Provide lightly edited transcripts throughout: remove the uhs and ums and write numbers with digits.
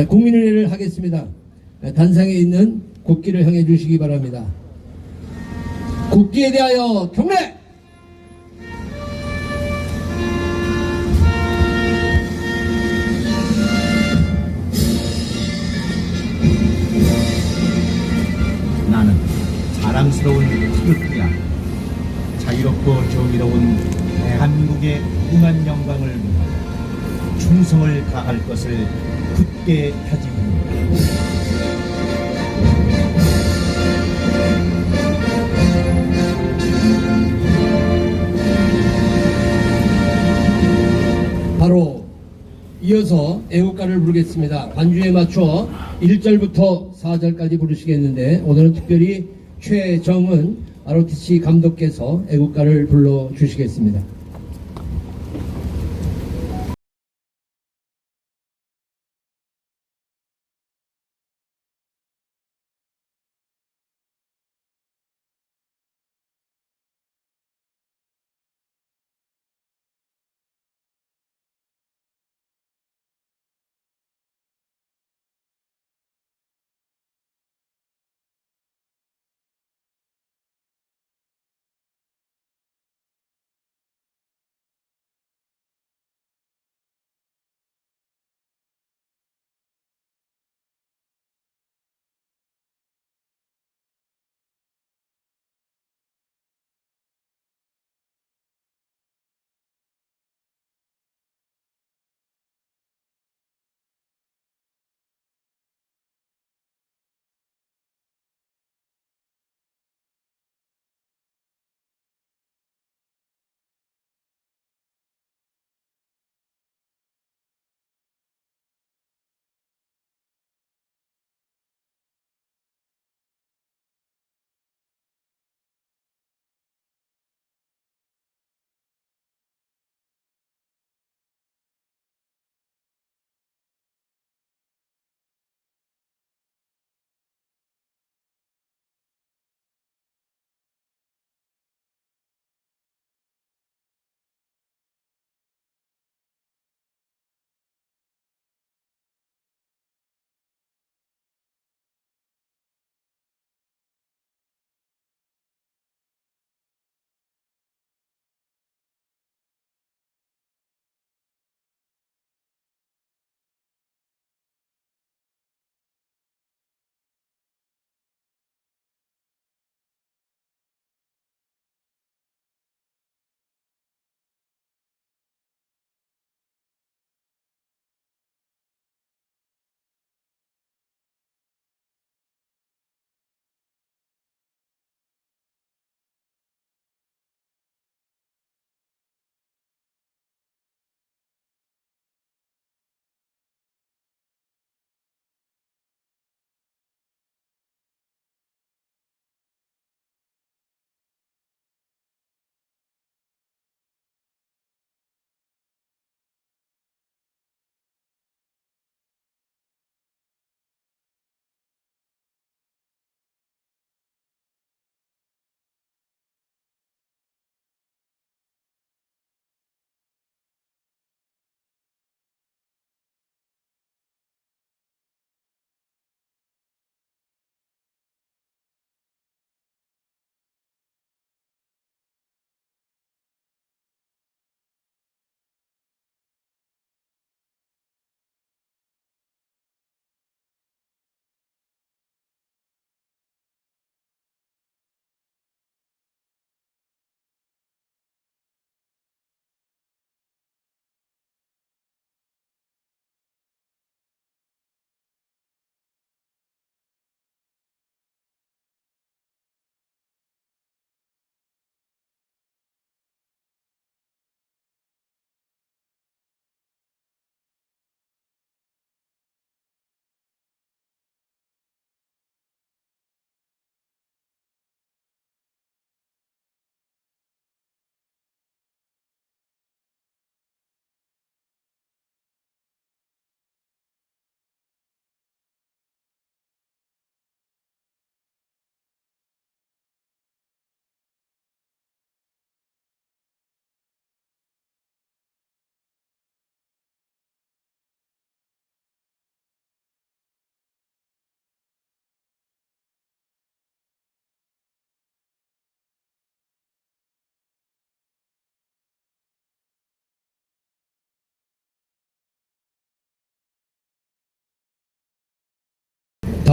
국민의례를 하겠습니다. 단상에 있는 국기를 향해 주시기 바랍니다. 국기에 대하여 경례! 나는 자랑스러운 태극기야. 자유롭고 정의로운 대한민국의 무궁한 영광을 위하여 충성을 다할 것을 굳게 다짐합니다. 바로 이어서 애국가를 부르겠습니다. 반주에 맞춰 1절부터 4절까지 부르시겠는데 오늘은 특별히 최정은 ROTC 감독께서 애국가를 불러주시겠습니다.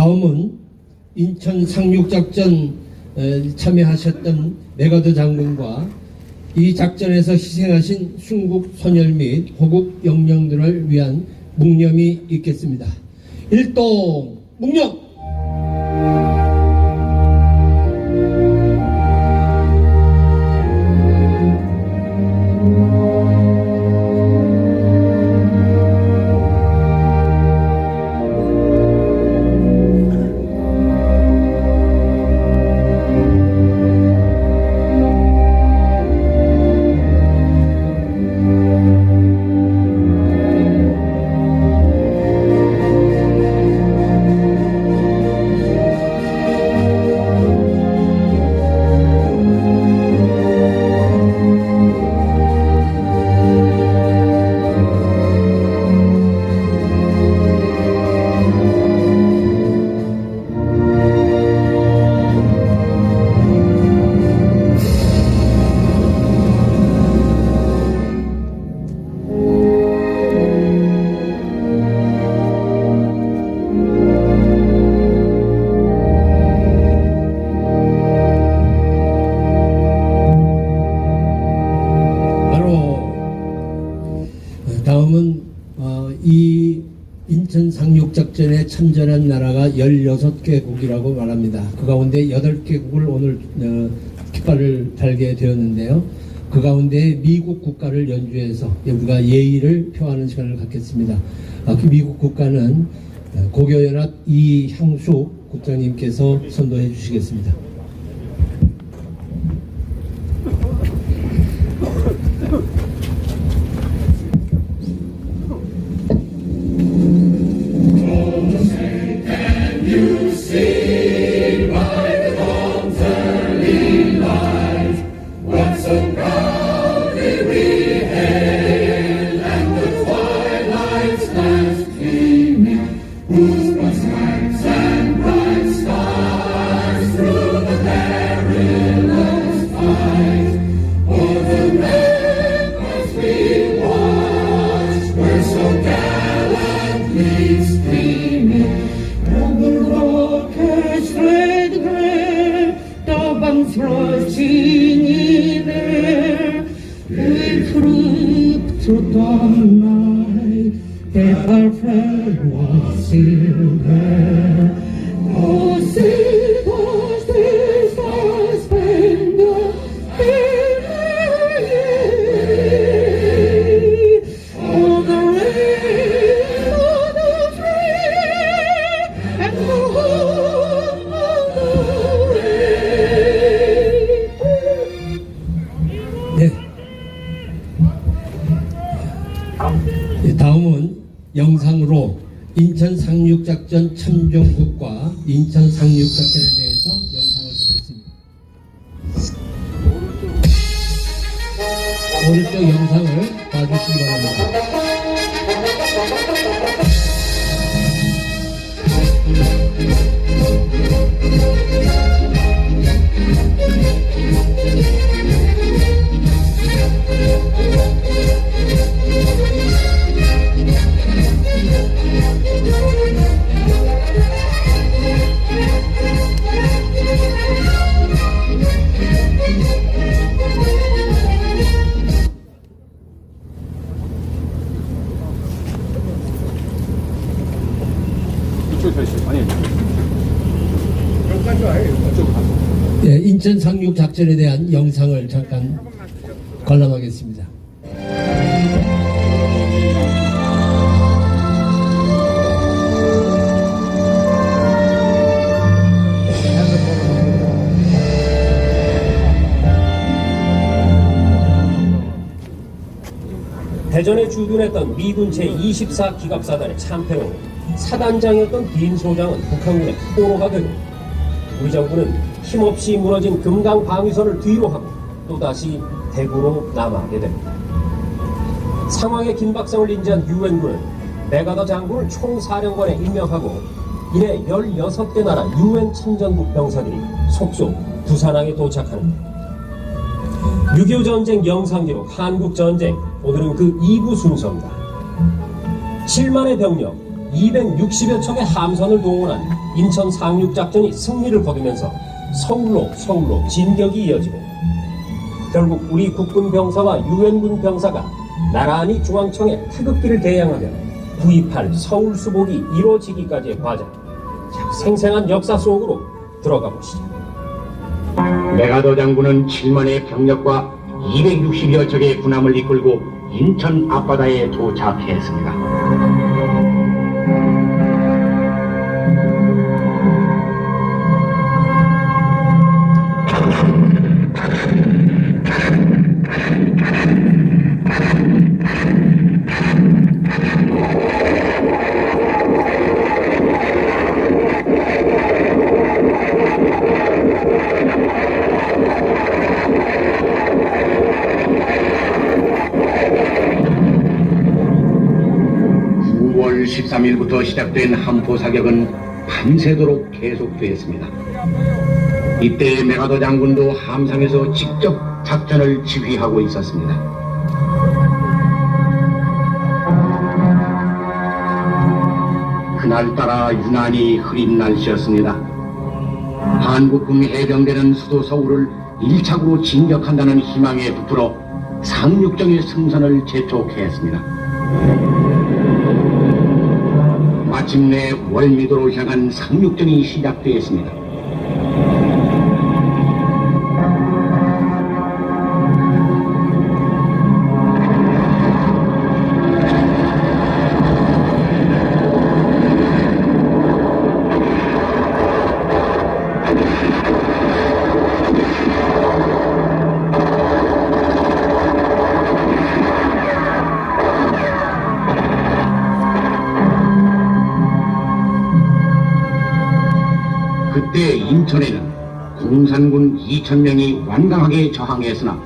다음은 인천 상륙작전 참여하셨던 메가더 장군과 이 작전에서 희생하신 순국 선열 및 호국 영령들을 위한 묵념이 있겠습니다. 일동 묵념! 다음은 이 인천 상륙작전에 참전한 나라가 16개국이라고 말합니다. 그 가운데 8개국을 오늘 깃발을 달게 되었는데요. 그 가운데 미국 국가를 연주해서 우리가 예의를 표하는 시간을 갖겠습니다. 그 미국 국가는 고교연합 이향숙 국장님께서 선도해 주시겠습니다. That our friend was still there. Oh, silver stars splendor, oh, the rain, oh, the rain, and the home of the rain. 네. 다음은 영상으로 인천 상륙작전 참전국과 인천 상륙작전에 대해서 영상을 보겠습니다. 오른쪽 영상을 봐주시기 바랍니다. 네, 인천 상륙 작전에 대한 영상을 잠깐 관람하겠습니다. 대전에 주둔했던 미군 제24기갑사단의 참패로 사단장이었던 빈 소장은 북한군의 포로가 되고 우리 정부는 힘없이 무너진 금강 방위선을 뒤로 하고 또다시 대구로 남하게 됩니다. 상황의 긴박성을 인지한 유엔군은 메가더 장군을 총사령관에 임명하고 이내 16개 나라 유엔 참전국 병사들이 속속 두산항에 도착하는데 6.25 전쟁 영상기록 한국전쟁, 오늘은 그 2부 순서입니다. 7만의 병력, 260여 척의 함선을 동원한 인천 상륙작전이 승리를 거두면서 서울로 진격이 이어지고 결국 우리 국군 병사와 유엔군 병사가 나란히 중앙청에 태극기를 대양하며 9.28 서울 수복이 이루어지기까지의 과정, 생생한 역사 속으로 들어가 보시죠. 메가더 장군은 7만의 병력과 260여 척의 군함을 이끌고 인천 앞바다에 도착했습니다. (9월 13일부터) 시작된 함포 사격은 밤새도록 계속되었습니다. 이때 메가더 장군도 함상에서 직접 작전을 지휘하고 있었습니다. 그날따라 유난히 흐린 날씨였습니다. 한국군 해병대는 수도 서울을 1차구로 진격한다는 희망에 부풀어 상륙정의 승선을 재촉했습니다. 마침내 월미도로 향한 상륙전이 시작되었습니다. 그때 인천에는 공산군 2,000명이 완강하게 저항했으나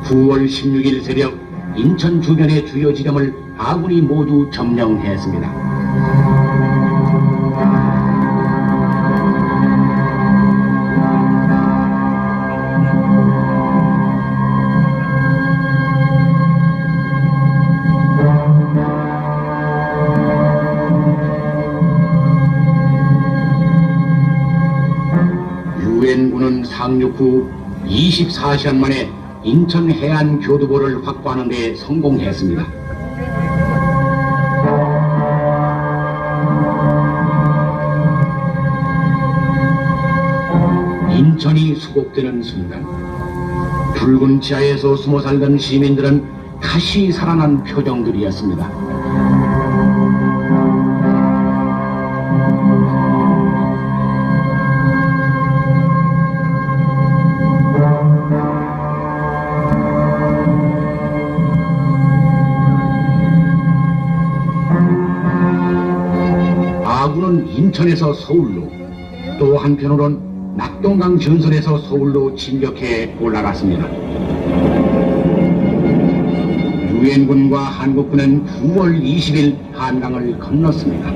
9월 16일 새벽 인천 주변의 주요 지점을 아군이 모두 점령했습니다. 유엔군은 상륙 후 24시간 만에 인천 해안 교두보를 확보하는 데 성공했습니다. 인천이 수복되는 순간 붉은 지하에서 숨어 살던 시민들은 다시 살아난 표정들이었습니다. 아군은 인천에서 서울로, 또 한편으론 낙동강 전선에서 서울로 진격해 올라갔습니다. 유엔군과 한국군은 9월 20일 한강을 건넜습니다.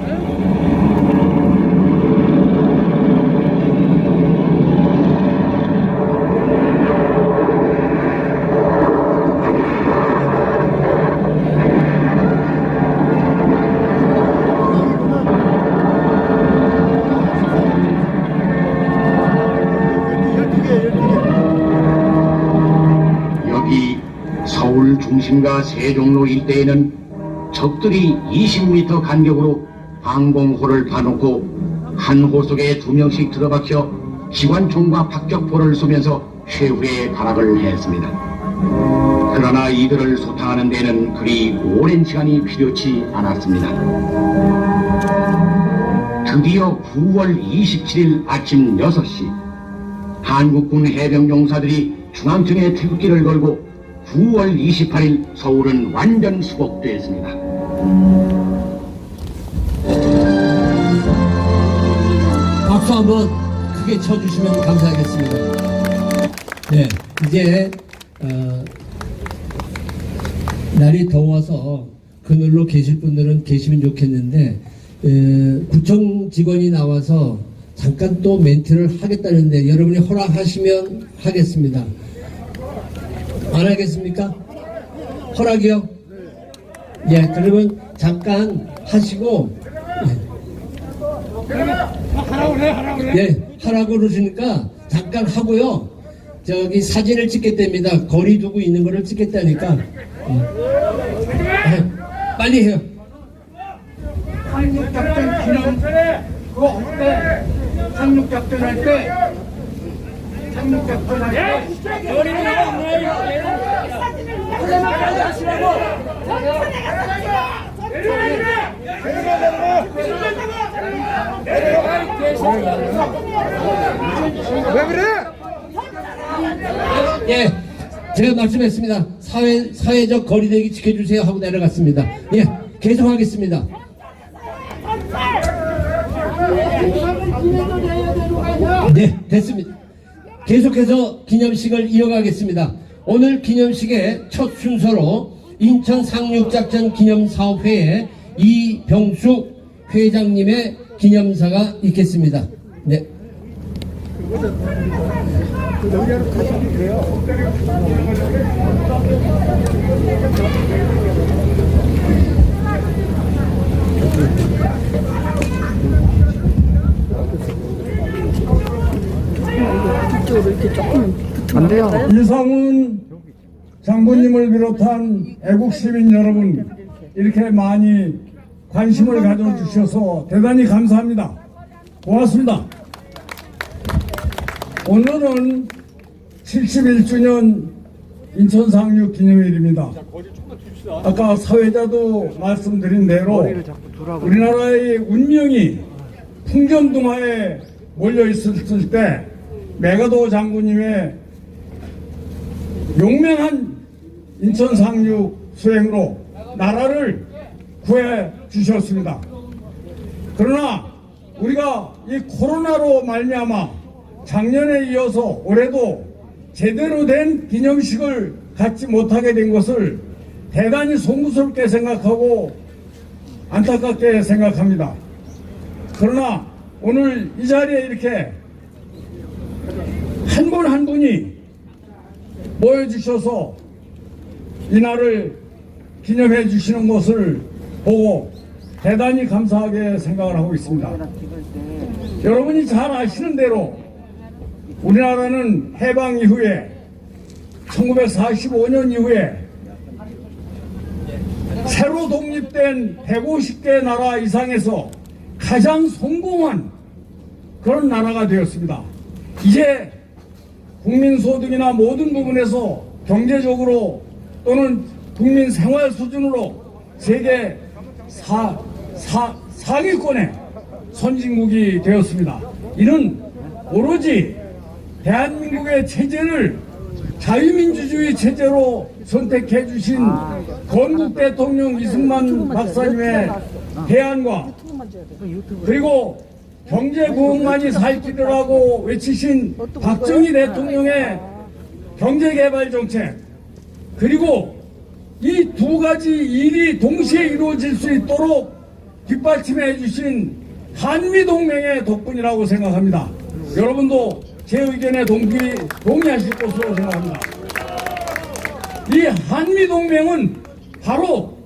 서울 중심과 세종로 일대에는 적들이 20m 간격으로 항공호를 파놓고 한 호 속에 2명씩 들어박혀 기관총과 박격포를 쏘면서 최후의 발악을 했습니다. 그러나 이들을 소탕하는 데는 그리 오랜 시간이 필요치 않았습니다. 드디어 9월 27일 아침 6시 한국군 해병용사들이 중앙청에 태극기를 걸고 9월 28일 서울은 완전 수복되었습니다. 박수 한번 크게 쳐주시면 감사하겠습니다. 네, 이제 날이 더워서 그늘로 계실 분들은 계시면 좋겠는데 구청 직원이 나와서 잠깐 또 멘트를 하겠다는데 여러분이 허락하시면 하겠습니다. 안 하겠습니까? 허락이요? 예, 그러면 잠깐 하시고 예, 하라고 그러시니까 잠깐 하고요. 저기 사진을 찍겠답니다. 거리 두고 있는 거를 찍겠다니까. 빨리 해요. 상륙작전 기념 그거 할때 상륙작전 할때 상륙작전 할때 왜 그래? 예, 제가 말씀했습니다. 사회적 거리두기 지켜주세요 하고 내려갔습니다. 예, 계속하겠습니다. 네, 됐습니다. 계속해서 기념식을 이어가겠습니다. 오늘 기념식의 첫 순서로 인천 상륙작전 기념사업회의 이병숙 회장님의 기념사가 있겠습니다. 네. 안 돼요. 이상훈 장군님을 비롯한 애국 시민 여러분, 이렇게 많이 관심을 가져주셔서 대단히 감사합니다. 고맙습니다. 오늘은 71주년 인천 상륙 기념일입니다. 아까 사회자도 말씀드린 대로 우리나라의 운명이 풍전등화에 몰려 있었을 때 메가도 장군님의 용맹한 인천 상륙 수행으로 나라를 구해 주셨습니다. 그러나 우리가 이 코로나로 말미암아 작년에 이어서 올해도 제대로 된 기념식을 갖지 못하게 된 것을 대단히 송구스럽게 생각하고 안타깝게 생각합니다. 그러나 오늘 이 자리에 이렇게 한 분 한 분이 모여주셔서 이날을 기념해 주시는 것을 보고 대단히 감사하게 생각을 하고 있습니다. 여러분이 잘 아시는 대로 우리나라는 해방 이후에 1945년 이후에 새로 독립된 150개 나라 이상에서 가장 성공한 그런 나라가 되었습니다. 이제 국민소득이나 모든 부분에서 경제적으로 또는 국민 생활 수준으로 세계 상위권의 선진국이 되었습니다. 이는 오로지 대한민국의 체제를 자유민주주의 체제로 선택해 주신 건국 대통령 이승만 박사님의 대안과 그리고 경제 부흥만이 살 길을 하고 외치신 박정희 대통령의 경제개발 정책, 그리고 이 두 가지 일이 동시에 이루어질 수 있도록 뒷받침해 주신 한미동맹의 덕분이라고 생각합니다. 여러분도 제 의견에 동의하실 것으로 생각합니다. 이 한미동맹은 바로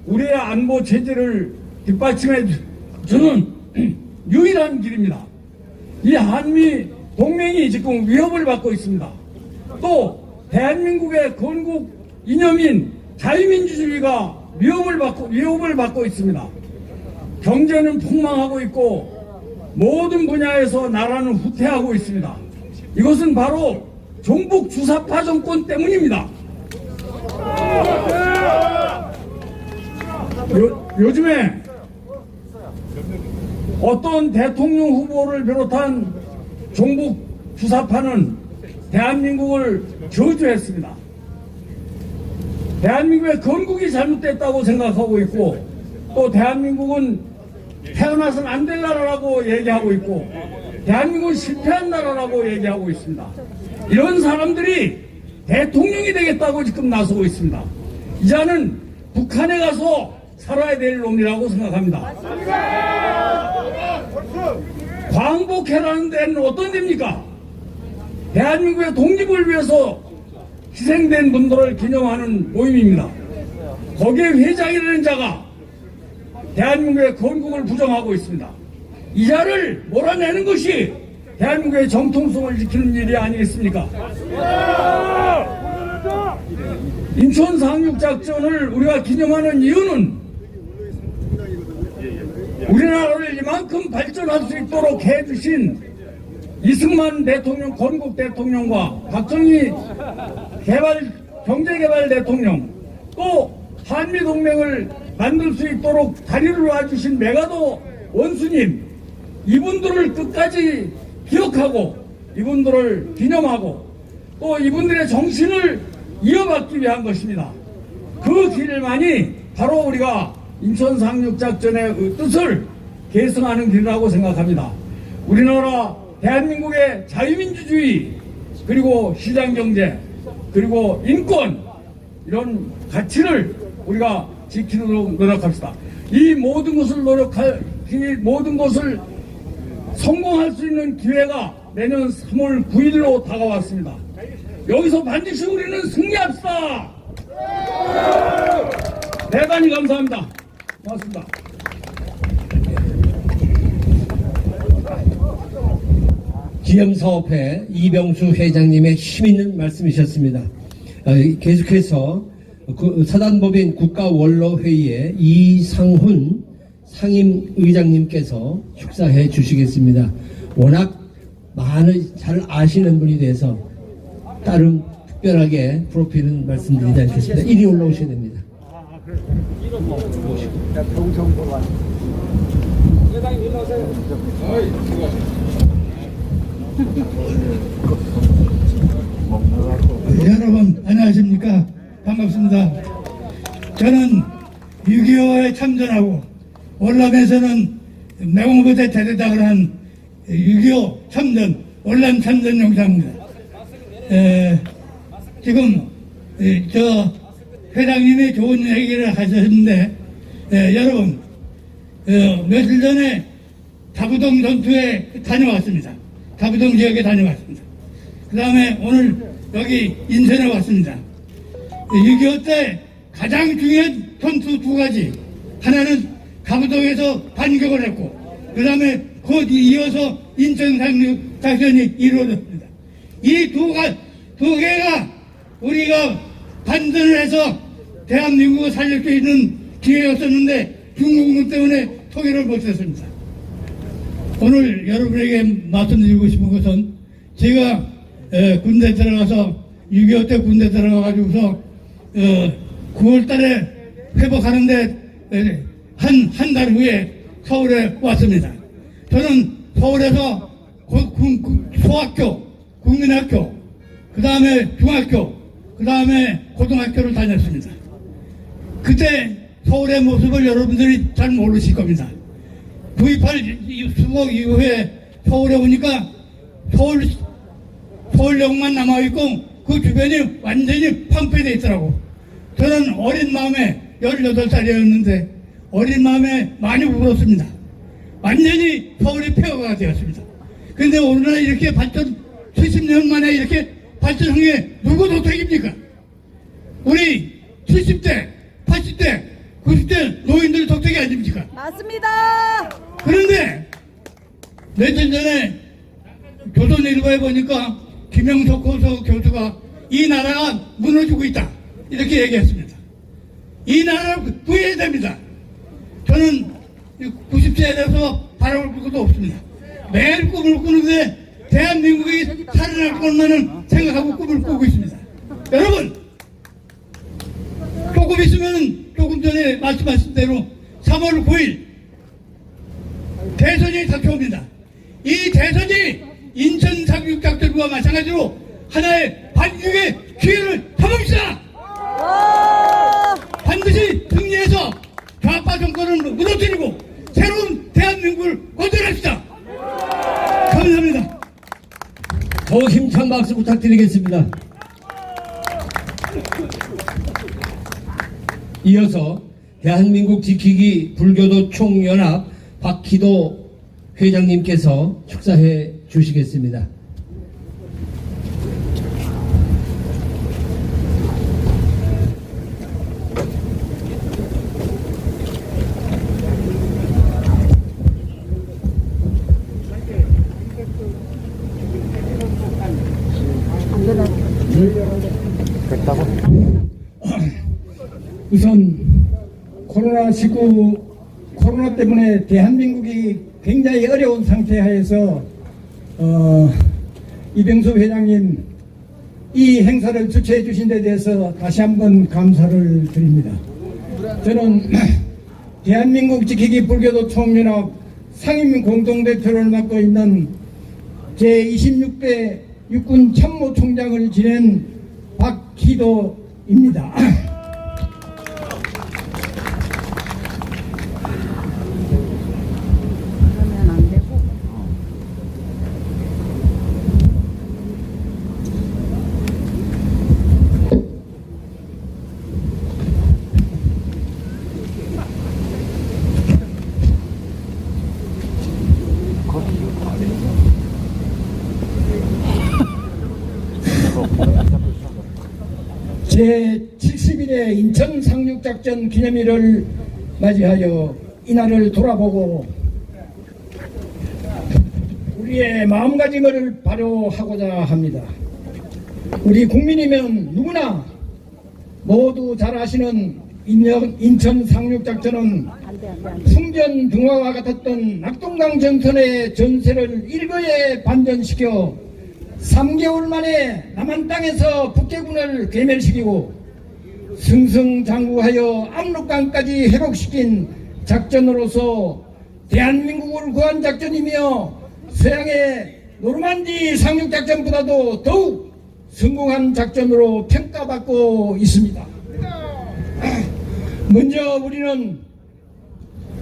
우리의 안보 체제를 뒷받침해 주는 유일한 길입니다. 이 한미동맹이 지금 위협을 받고 있습니다. 또 대한민국의 건국 이념인 자유민주주의가 위협을 받고 있습니다. 경제는 폭망하고 있고 모든 분야에서 나라는 후퇴하고 있습니다. 이것은 바로 종북 주사파 정권 때문입니다. 요즘에 어떤 대통령 후보를 비롯한 종북 주사파는 대한민국을 저주했습니다. 대한민국의 건국이 잘못됐다고 생각하고 있고, 또 대한민국은 태어나서는 안 될 나라라고 얘기하고 있고, 대한민국은 실패한 나라라고 얘기하고 있습니다. 이런 사람들이 대통령이 되겠다고 지금 나서고 있습니다. 이자는 북한에 가서 살아야 될 놈이라고 생각합니다. 광복회라는 데는 어떤 데입니까? 대한민국의 독립을 위해서 희생된 분들을 기념하는 모임입니다. 거기에 회장이라는 자가 대한민국의 건국을 부정하고 있습니다. 이 자를 몰아내는 것이 대한민국의 정통성을 지키는 일이 아니겠습니까? 인천 상륙작전을 우리가 기념하는 이유는 우리나라를 이만큼 발전할 수 있도록 해주신 이승만 대통령, 건국 대통령과 박정희 경제개발 대통령, 또 한미동맹을 만들 수 있도록 다리를 놔주신 메가도 원수님, 이분들을 끝까지 기억하고 이분들을 기념하고 또 이분들의 정신을 이어받기 위한 것입니다. 그 길만이 바로 우리가 인천 상륙작전의 뜻을 계승하는 길이라고 생각합니다. 우리나라 대한민국의 자유민주주의, 그리고 시장경제, 그리고 인권, 이런 가치를 우리가 지키도록 노력합시다. 이 모든 것을 성공할 수 있는 기회가 내년 3월 9일로 다가왔습니다. 여기서 반드시 우리는 승리합시다. 대단히 감사합니다. 고맙습니다. 기념사업회 이병수 회장님의 힘있는 말씀이셨습니다. 계속해서 사단법인 국가원로회의의 이상훈 상임의장님께서 축사해 주시겠습니다. 워낙 잘 아시는 분이 돼서 따름 특별하게 프로필은 말씀드리지 않겠습니다. 이리 올라오셔야 됩니다. 여러분 안녕하십니까? 반갑습니다. 저는 6.25에 참전하고 월남에서는 매공부대 대대장을 한 6.25 참전, 월남 참전 용사입니다. 지금 저 회장님이 좋은 얘기를 하셨는데 여러분 며칠 전에 다부동 전투에 다녀왔습니다. 다부동 지역에 다녀왔습니다. 그 다음에 오늘 여기 인천에 왔습니다. 6.25 때 가장 중요한 전투 두 가지, 하나는 다부동에서 반격을 했고 그 다음에 곧 이어서 인천 상륙작전이 이루어졌습니다. 이 두 개가 우리가 반전을 해서 대한민국을 살릴 수 있는 기회였었는데 중국군 때문에 통일을 못했습니다. 오늘 여러분에게 말씀드리고 싶은 것은 제가 군대 들어가서 6.25 때 군대 들어가가지고서 9월 달에 회복하는데 한 달 후에 서울에 왔습니다. 저는 서울에서 소학교, 국민학교, 그 다음에 중학교, 그 다음에 고등학교를 다녔습니다. 그때 서울의 모습을 여러분들이 잘 모르실 겁니다. 9.28 수복 이후에 서울에 오니까 서울역만 남아있고 그 주변이 완전히 황폐되어 있더라고. 저는 어린 마음에 18살이었는데 어린 마음에 많이 울었습니다. 완전히 서울이 폐허가 되었습니다. 그런데 오늘날 이렇게 발전 70년 만에 이렇게 발전한 게 누구 도택입니까? 우리 70대, 80대, 90대 노인들 덕택이 아닙니까? 맞습니다. 그런데 며칠 전에 조선일보에 보니까 김영석 교수가 이 나라가 무너지고 있다 이렇게 얘기했습니다. 이 나라를 구해야 됩니다. 저는 90세에 대해서 바라볼 것도 없습니다. 매일 꿈을 꾸는데 대한민국이 살아날 것만은 생각하고 꿈을 꾸고 있습니다. 여러분 조금 있으면 조금 전에 말씀하신 대로 3월 9일 대선이 닥쳐옵니다. 이 대선이 인천 상륙작전과 마찬가지로 하나의 반격의 기회를 잡읍시다. 반드시 승리해서 좌파 정권을 무너뜨리고 새로운 대한민국을 건설합시다. 감사합니다. 더 힘찬 박수 부탁드리겠습니다. 이어서 대한민국 지키기 불교도 총연합 박희도 회장님께서 축사해 주시겠습니다. 우선 코로나 때문에 대한민국이 굉장히 어려운 상태 하에서 이병수 회장님 이 행사를 주최해 주신 데 대해서 다시 한번 감사를 드립니다. 저는 대한민국 지키기 불교도 총연합 상임 공동대표를 맡고 있는 제26대 육군 참모총장을 지낸 박희도입니다. 제71회 인천 상륙작전 기념일을 맞이하여 이날을 돌아보고 우리의 마음가짐을 발효하고자 합니다. 우리 국민이면 누구나 모두 잘 아시는 인천 상륙작전은 풍전 등화와 같았던 낙동강 전선의 전세를 일거에 반전시켜 3개월 만에 남한 땅에서 북해군을 괴멸시키고 승승장구하여 압록강까지 회복시킨 작전으로서 대한민국을 구한 작전이며 서양의 노르만디 상륙작전보다도 더욱 성공한 작전으로 평가받고 있습니다. 먼저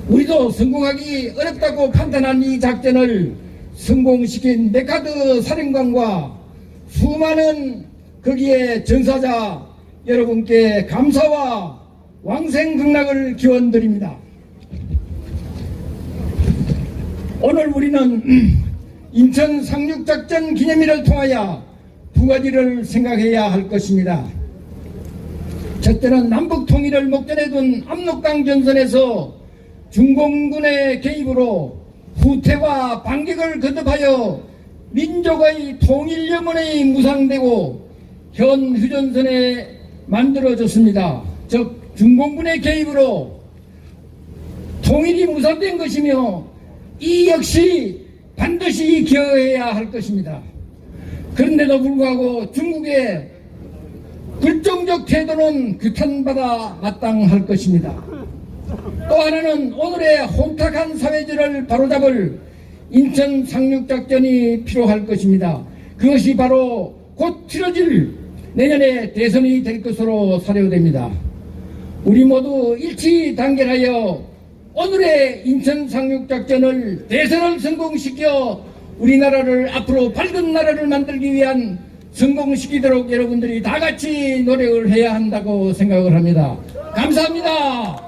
우리도 성공하기 어렵다고 판단한 이 작전을 성공시킨 메카드 사령관과 수많은 거기에 전사자 여러분께 감사와 왕생극락을 기원드립니다. 오늘 우리는 인천 상륙작전 기념일을 통하여 두 가지를 생각해야 할 것입니다. 첫째는 남북 통일을 목전에 둔 압록강 전선에서 중공군의 개입으로 후퇴와 반격을 거듭하여 민족의 통일 영원히 무상되고 현 휴전선에 만들어졌습니다. 즉 중공군의 개입으로 통일이 무산된 것이며 이 역시 반드시 기여해야 할 것입니다. 그런데도 불구하고 중국의 불정적 태도는 규탄받아 마땅할 것입니다. 또 하나는 오늘의 혼탁한 사회질을 바로잡을 인천 상륙작전이 필요할 것입니다. 그것이 바로 곧 치러질 내년의 대선이 될 것으로 사료됩니다. 우리 모두 일치단결하여 오늘의 인천 상륙작전을 대선을 성공시켜 우리나라를 앞으로 밝은 나라를 만들기 위한 성공시키도록 여러분들이 다 같이 노력을 해야 한다고 생각을 합니다. 감사합니다.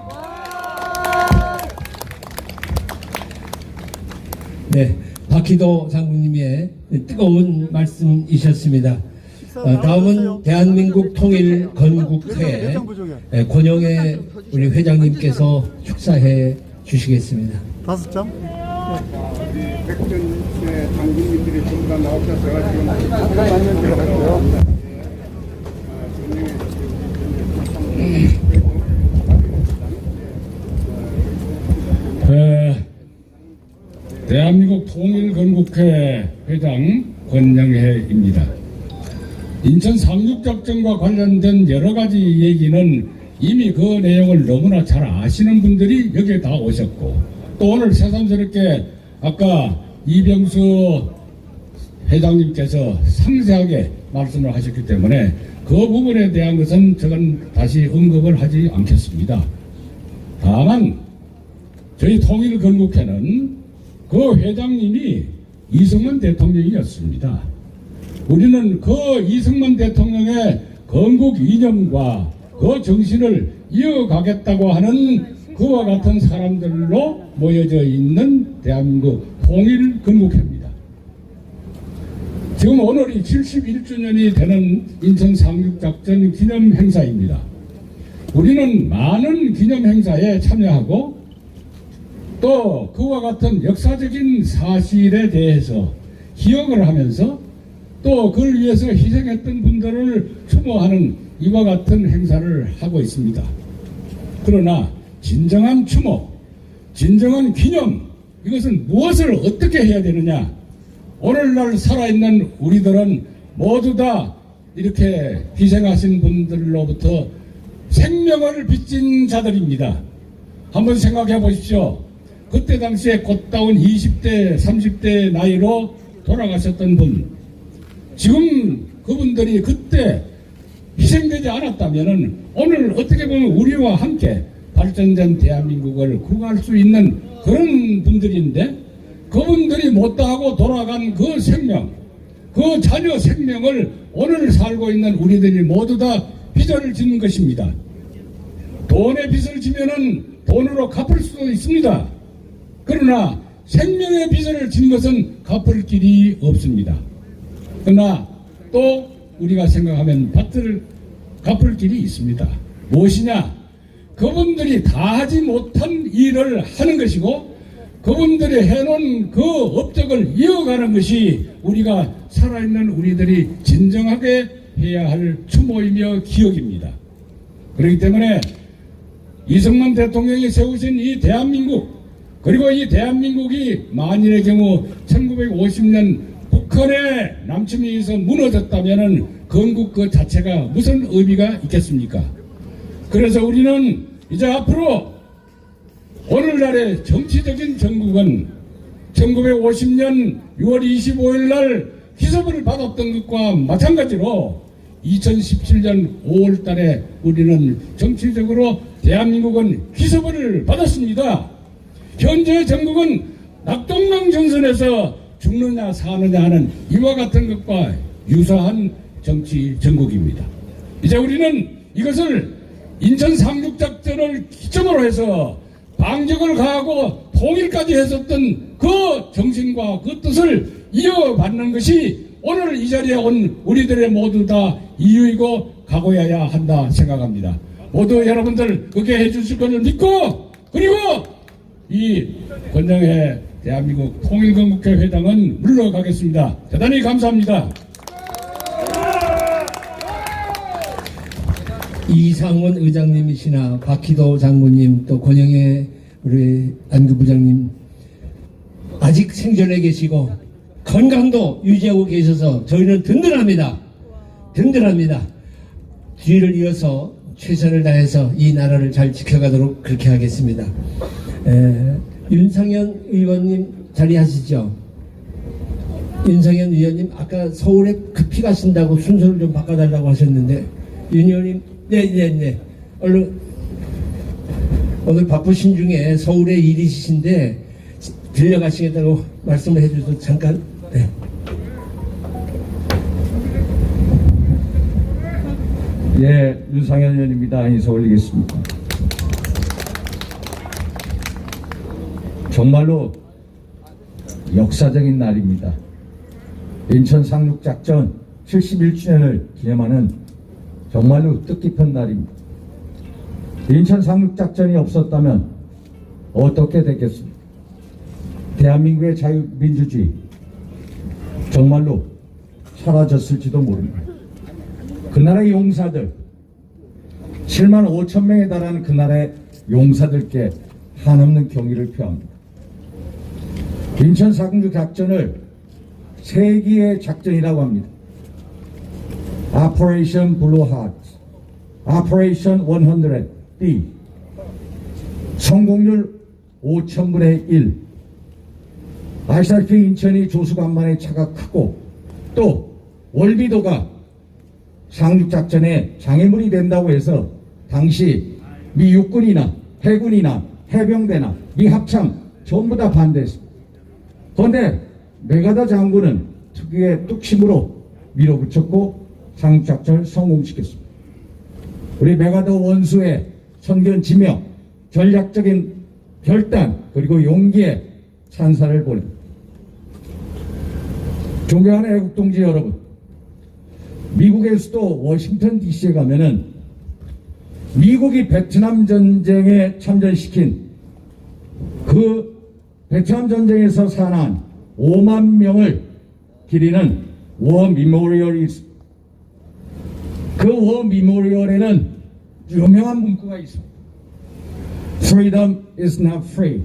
네, 박희도 장군님의 뜨거운 말씀이셨습니다. 다음은 대한민국 통일 건국회 권영애 우리 회장님께서 축사해 주시겠습니다. 5점? 백전의 장군님들이 전부 다 나오셔서 지금 대한민국 통일건국회 회장 권영혜입니다. 인천 상륙작전과 관련된 여러 가지 얘기는 이미 그 내용을 너무나 잘 아시는 분들이 여기에 다 오셨고, 또 오늘 새삼스럽게 아까 이병수 회장님께서 상세하게 말씀을 하셨기 때문에 그 부분에 대한 것은 저는 다시 언급을 하지 않겠습니다. 다만 저희 통일건국회는 그 회장님이 이승만 대통령이었습니다. 우리는 그 이승만 대통령의 건국 이념과 그 정신을 이어가겠다고 하는 그와 같은 사람들로 모여져 있는 대한민국 통일건국회입니다. 지금 오늘이 71주년이 되는 인천 상륙작전 기념행사입니다. 우리는 많은 기념행사에 참여하고 또 그와 같은 역사적인 사실에 대해서 기억을 하면서 또 그를 위해서 희생했던 분들을 추모하는 이와 같은 행사를 하고 있습니다. 그러나 진정한 추모, 진정한 기념, 이것은 무엇을 어떻게 해야 되느냐? 오늘날 살아있는 우리들은 모두 다 이렇게 희생하신 분들로부터 생명을 빚진 자들입니다. 한번 생각해 보십시오. 그때 당시에 곧다운 20대, 30대 나이로 돌아가셨던 분, 지금 그분들이 그때 희생되지 않았다면 오늘 어떻게 보면 우리와 함께 발전된 대한민국을 구할 수 있는 그런 분들인데, 그분들이 못다하고 돌아간 그 생명, 그 자녀 생명을 오늘 살고 있는 우리들이 모두 다 빚을 짓는 것입니다. 돈의 빚을 지면은 돈으로 갚을 수도 있습니다. 그러나 생명의 빚을 진 것은 갚을 길이 없습니다. 그러나 또 우리가 생각하면 갚을 길이 있습니다. 무엇이냐? 그분들이 다 하지 못한 일을 하는 것이고, 그분들이 해놓은 그 업적을 이어가는 것이 우리가 살아있는 우리들이 진정하게 해야 할 추모이며 기억입니다. 그렇기 때문에 이승만 대통령이 세우신 이 대한민국, 그리고 이 대한민국이 만일의 경우 1950년 북한의 남침에 의해서 무너졌다면 건국 그 자체가 무슨 의미가 있겠습니까? 그래서 우리는 이제 앞으로 오늘날의 정치적인 정국은 1950년 6월 25일 날 기소부를 받았던 것과 마찬가지로 2017년 5월 달에 우리는 정치적으로 대한민국은 기소부를 받았습니다. 현재 정국은 낙동강전선에서 죽느냐 사느냐 하는 이와 같은 것과 유사한 정치 정국입니다. 이제 우리는 이것을 인천 상륙작전을 기점으로 해서 방적을 가하고 통일까지 했었던 그 정신과 그 뜻을 이어받는 것이 오늘 이 자리에 온 우리들의 모두 다 이유이고 각오여야 한다 생각합니다. 모두 여러분들 그렇게 해주실 것을 믿고, 그리고 이 권영회 대한민국 통일건국회 회장은 물러가겠습니다. 대단히 감사합니다. 이상원 의장님이시나 박희도 장군님, 또 권영애 우리 안교부장님 아직 생존해 계시고 건강도 유지하고 계셔서 저희는 든든합니다. 뒤를 이어서 최선을 다해서 이 나라를 잘 지켜가도록 그렇게 하겠습니다. 윤상현 의원님 자리하시죠? 윤상현 의원님 아까 서울에 급히 가신다고 순서를 좀 바꿔달라고 하셨는데, 윤 의원님 네 얼른, 오늘 바쁘신 중에 서울에 일이 있으신데 들려가시겠다고 말씀을 해주셔서 잠깐. 네. 예, 윤상현 의원입니다. 인사 올리겠습니다. 정말로 역사적인 날입니다. 인천 상륙작전 71주년을 기념하는 정말로 뜻깊은 날입니다. 인천 상륙작전이 없었다면 어떻게 됐겠습니까? 대한민국의 자유민주주의 정말로 사라졌을지도 모릅니다. 그날의 용사들 7만 5천 명에 달하는 그날의 용사들께 한없는 경의를 표합니다. 인천 상륙작전을 세기의 작전이라고 합니다. Operation Blue Heart, Operation 100D, 성공률 5,000분의 1. 아시다시피 인천이 조수간만의 차가 크고 또 월비도가 상륙작전에 장애물이 된다고 해서 당시 미 육군이나 해군이나 해병대나 미 합참 전부 다 반대했습니다. 그런데 메가더 장군은 특유의 뚝심으로 밀어붙였고 상륙작전을 성공시켰습니다. 우리 메가더 원수의 선견지명, 전략적인 결단, 그리고 용기에 찬사를 보냅니다. 존경하는 애국동지 여러분, 미국의 수도 워싱턴 DC에 가면은 미국이 베트남 전쟁에 참전시킨 그 베트남 전쟁에서 사망한 5만 명을 기리는 워 미모리얼이 있습니다. 그 워 미모리얼에는 유명한 문구가 있습니다. Freedom is not free.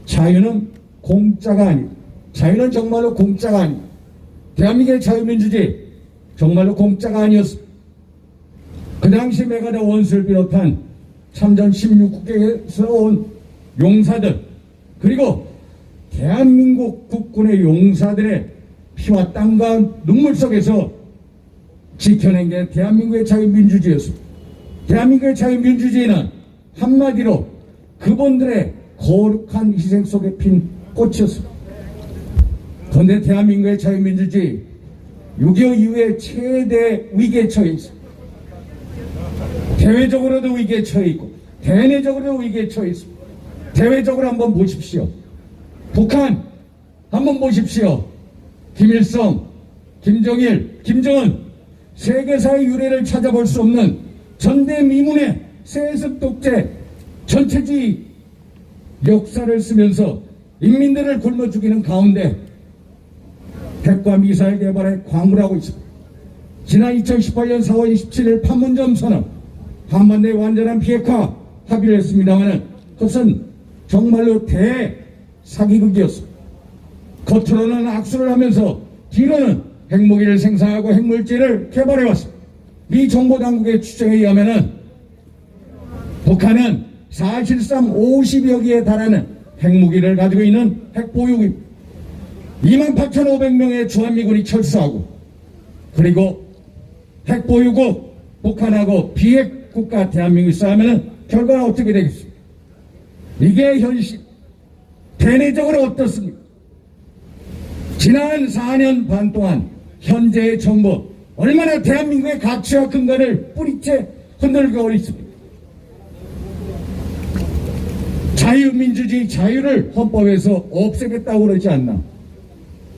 자유는 공짜가 아니다. 자유는 정말로 공짜가 아니다. 대한민국의 자유민주주의 정말로 공짜가 아니었습니다. 그 당시 메가다 원수를 비롯한 참전 16국에서 온 용사들, 그리고 대한민국 국군의 용사들의 피와 땀과 눈물 속에서 지켜낸 게 대한민국의 자유민주주의였습니다. 대한민국의 자유민주주의는 한마디로 그분들의 거룩한 희생 속에 핀 꽃이었습니다. 그런데 대한민국의 자유민주주의 6.25 이후에 최대 위기에 처해 있습니다. 대외적으로도 위기에 처해 있고 대내적으로도 위기에 처해 있습니다. 대외적으로 한번 보십시오. 북한 한번 보십시오. 김일성, 김정일, 김정은, 세계사의 유래를 찾아볼 수 없는 전대미문의 세습 독재 전체주의 역사를 쓰면서 인민들을 굶어 죽이는 가운데 핵과 미사일 개발에 광물하고 있습니다. 지난 2018년 4월 27일 판문점 선언, 한반도의 완전한 비핵화 합의를 했습니다만 그것은 정말로 대사기극이었습니다. 겉으로는 악수를 하면서 뒤로는 핵무기를 생산하고 핵물질을 개발해왔습니다. 미 정보당국의 추정에 의하면 북한은 사실상 50여 개에 달하는 핵무기를 가지고 있는 핵보유국입니다. 28,500명의 주한미군이 철수하고, 그리고 핵보유국 북한하고 비핵국가 대한민국이 싸우면 결과는 어떻게 되겠습니까? 이게 현실. 대내적으로 어떻습니까? 지난 4년 반 동안 현재의 정부 얼마나 대한민국의 가치와 근간을 뿌리째 흔들고 있습니까? 자유민주주의 자유를 헌법에서 없애겠다고 그러지 않나?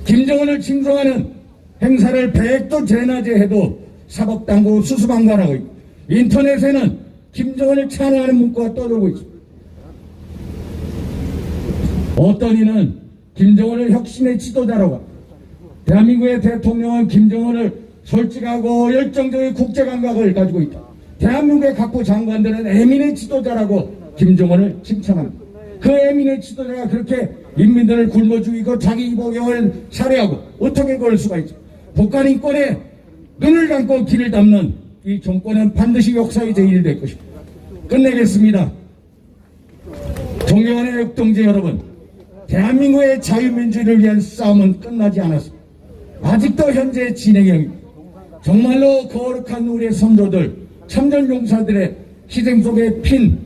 김정은을 칭송하는 행사를 100도 재나제해도 사법당국 수수방관하고 있고, 인터넷에는 김정은을 찬양하는 문구가 떠돌고 있습니다. 어떤 이는 김정은을 혁신의 지도자라고 합니다. 대한민국의 대통령은 김정은을 솔직하고 열정적인 국제감각을 가지고 있다. 대한민국의 각부 장관들은 에민의 지도자라고 김정은을 칭찬합니다. 그 에민의 지도자가 그렇게 인민들을 굶어 죽이고 자기 이복용을 살해하고 어떻게 그럴 수가 있죠? 북한 인권에 눈을 감고 길을 담는 이 정권은 반드시 역사의 제일이 될 것입니다. 끝내겠습니다. 존경하는 애국동지 여러분, 대한민국의 자유민주를 위한 싸움은 끝나지 않았습니다. 아직도 현재 진행형입니다. 정말로 거룩한 우리의 선조들, 참전용사들의 희생 속에 핀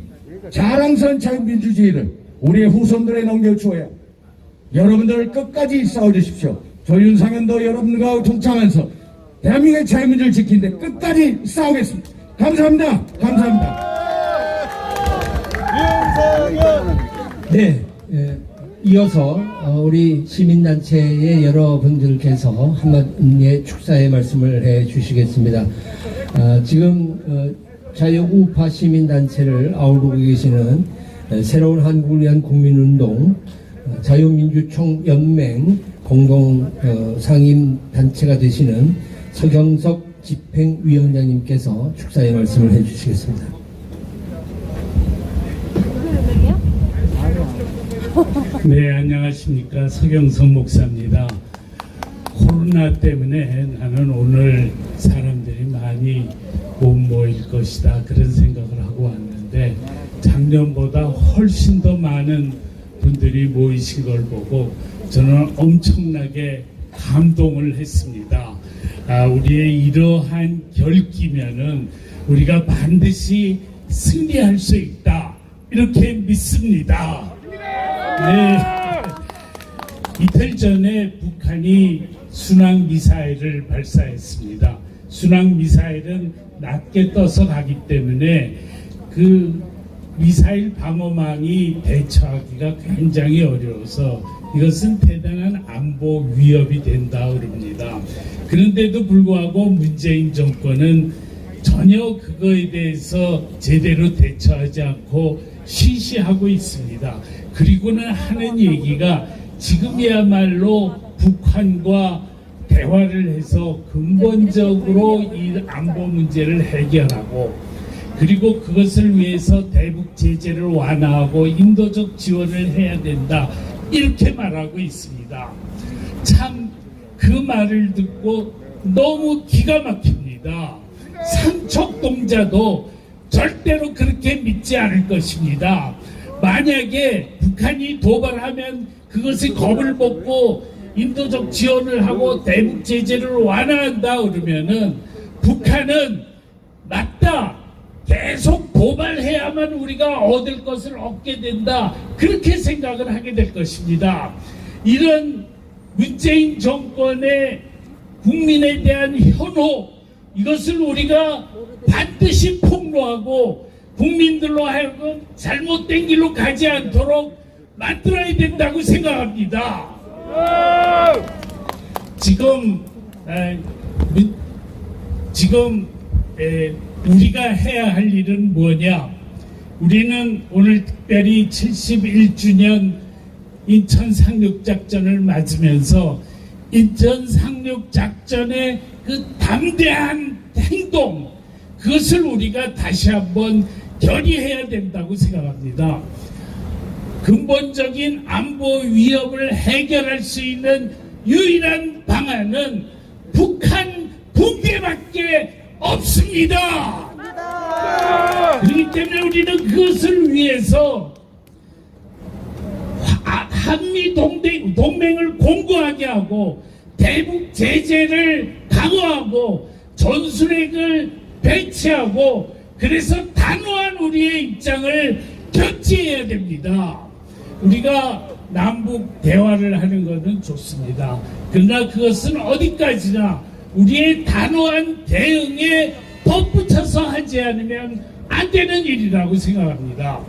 자랑스러운 자유민주주의를 우리의 후손들에 넘겨주어야 합니다. 여러분들 끝까지 싸워주십시오. 조윤상현도 여러분과 동참하면서 대한민국의 자유민주를 지키는데 끝까지 싸우겠습니다. 감사합니다. 감사합니다. 네, 이어서 우리 시민단체의 여러분들께서 한마디의 축사의 말씀을 해 주시겠습니다. 지금 자유우파 시민단체를 아우르고 계시는 새로운 한국을 위한 국민운동 자유민주총연맹 공동 상임단체가 되시는 서경석 집행위원장님께서 축사의 말씀을 해 주시겠습니다. 네, 안녕하십니까. 서경석 목사입니다. 코로나 때문에 나는 오늘 사람들이 많이 못 모일 것이다 그런 생각을 하고 왔는데 작년보다 훨씬 더 많은 분들이 모이신 걸 보고 저는 엄청나게 감동을 했습니다. 우리의 이러한 결기면은 우리가 반드시 승리할 수 있다 이렇게 믿습니다. 네. 이틀 전에 북한이 순항 미사일을 발사했습니다. 순항 미사일은 낮게 떠서 가기 때문에 그 미사일 방어망이 대처하기가 굉장히 어려워서 이것은 대단한 안보 위협이 된다 그럽니다. 그런데도 불구하고 문재인 정권은 전혀 그거에 대해서 제대로 대처하지 않고 시시하고 있습니다. 그리고는 하는 얘기가 지금이야말로 북한과 대화를 해서 근본적으로 이 안보 문제를 해결하고 그리고 그것을 위해서 대북 제재를 완화하고 인도적 지원을 해야 된다. 이렇게 말하고 있습니다. 참 그 말을 듣고 너무 기가 막힙니다. 삼척동자도 절대로 그렇게 믿지 않을 것입니다. 만약에 북한이 도발하면 그것에 겁을 먹고 인도적 지원을 하고 대북 제재를 완화한다 그러면은 북한은 맞다. 계속 도발해야만 우리가 얻을 것을 얻게 된다. 그렇게 생각을 하게 될 것입니다. 이런 문재인 정권의 국민에 대한 현혹, 이것을 우리가 반드시 폭로하고 국민들로 하여금 잘못된 길로 가지 않도록 만들어야 된다고 생각합니다. 지금 우리가 해야 할 일은 뭐냐? 우리는 오늘 특별히 71주년 인천 상륙작전을 맞으면서 인천 상륙작전의 그 담대한 행동, 그것을 우리가 다시 한번 결의해야 된다고 생각합니다. 근본적인 안보 위협을 해결할 수 있는 유일한 방안은 북한 붕괴밖에 없습니다. 그렇기 때문에 우리는 그것을 위해서 한미 동맹을 공고하게 하고 대북 제재를 강화하고 전술핵을 배치하고 그래서 단호한 우리의 입장을 견지해야 됩니다. 우리가 남북 대화를 하는 것은 좋습니다. 그러나 그것은 어디까지나 우리의 단호한 대응에 덧붙여서 하지 않으면 안 되는 일이라고 생각합니다.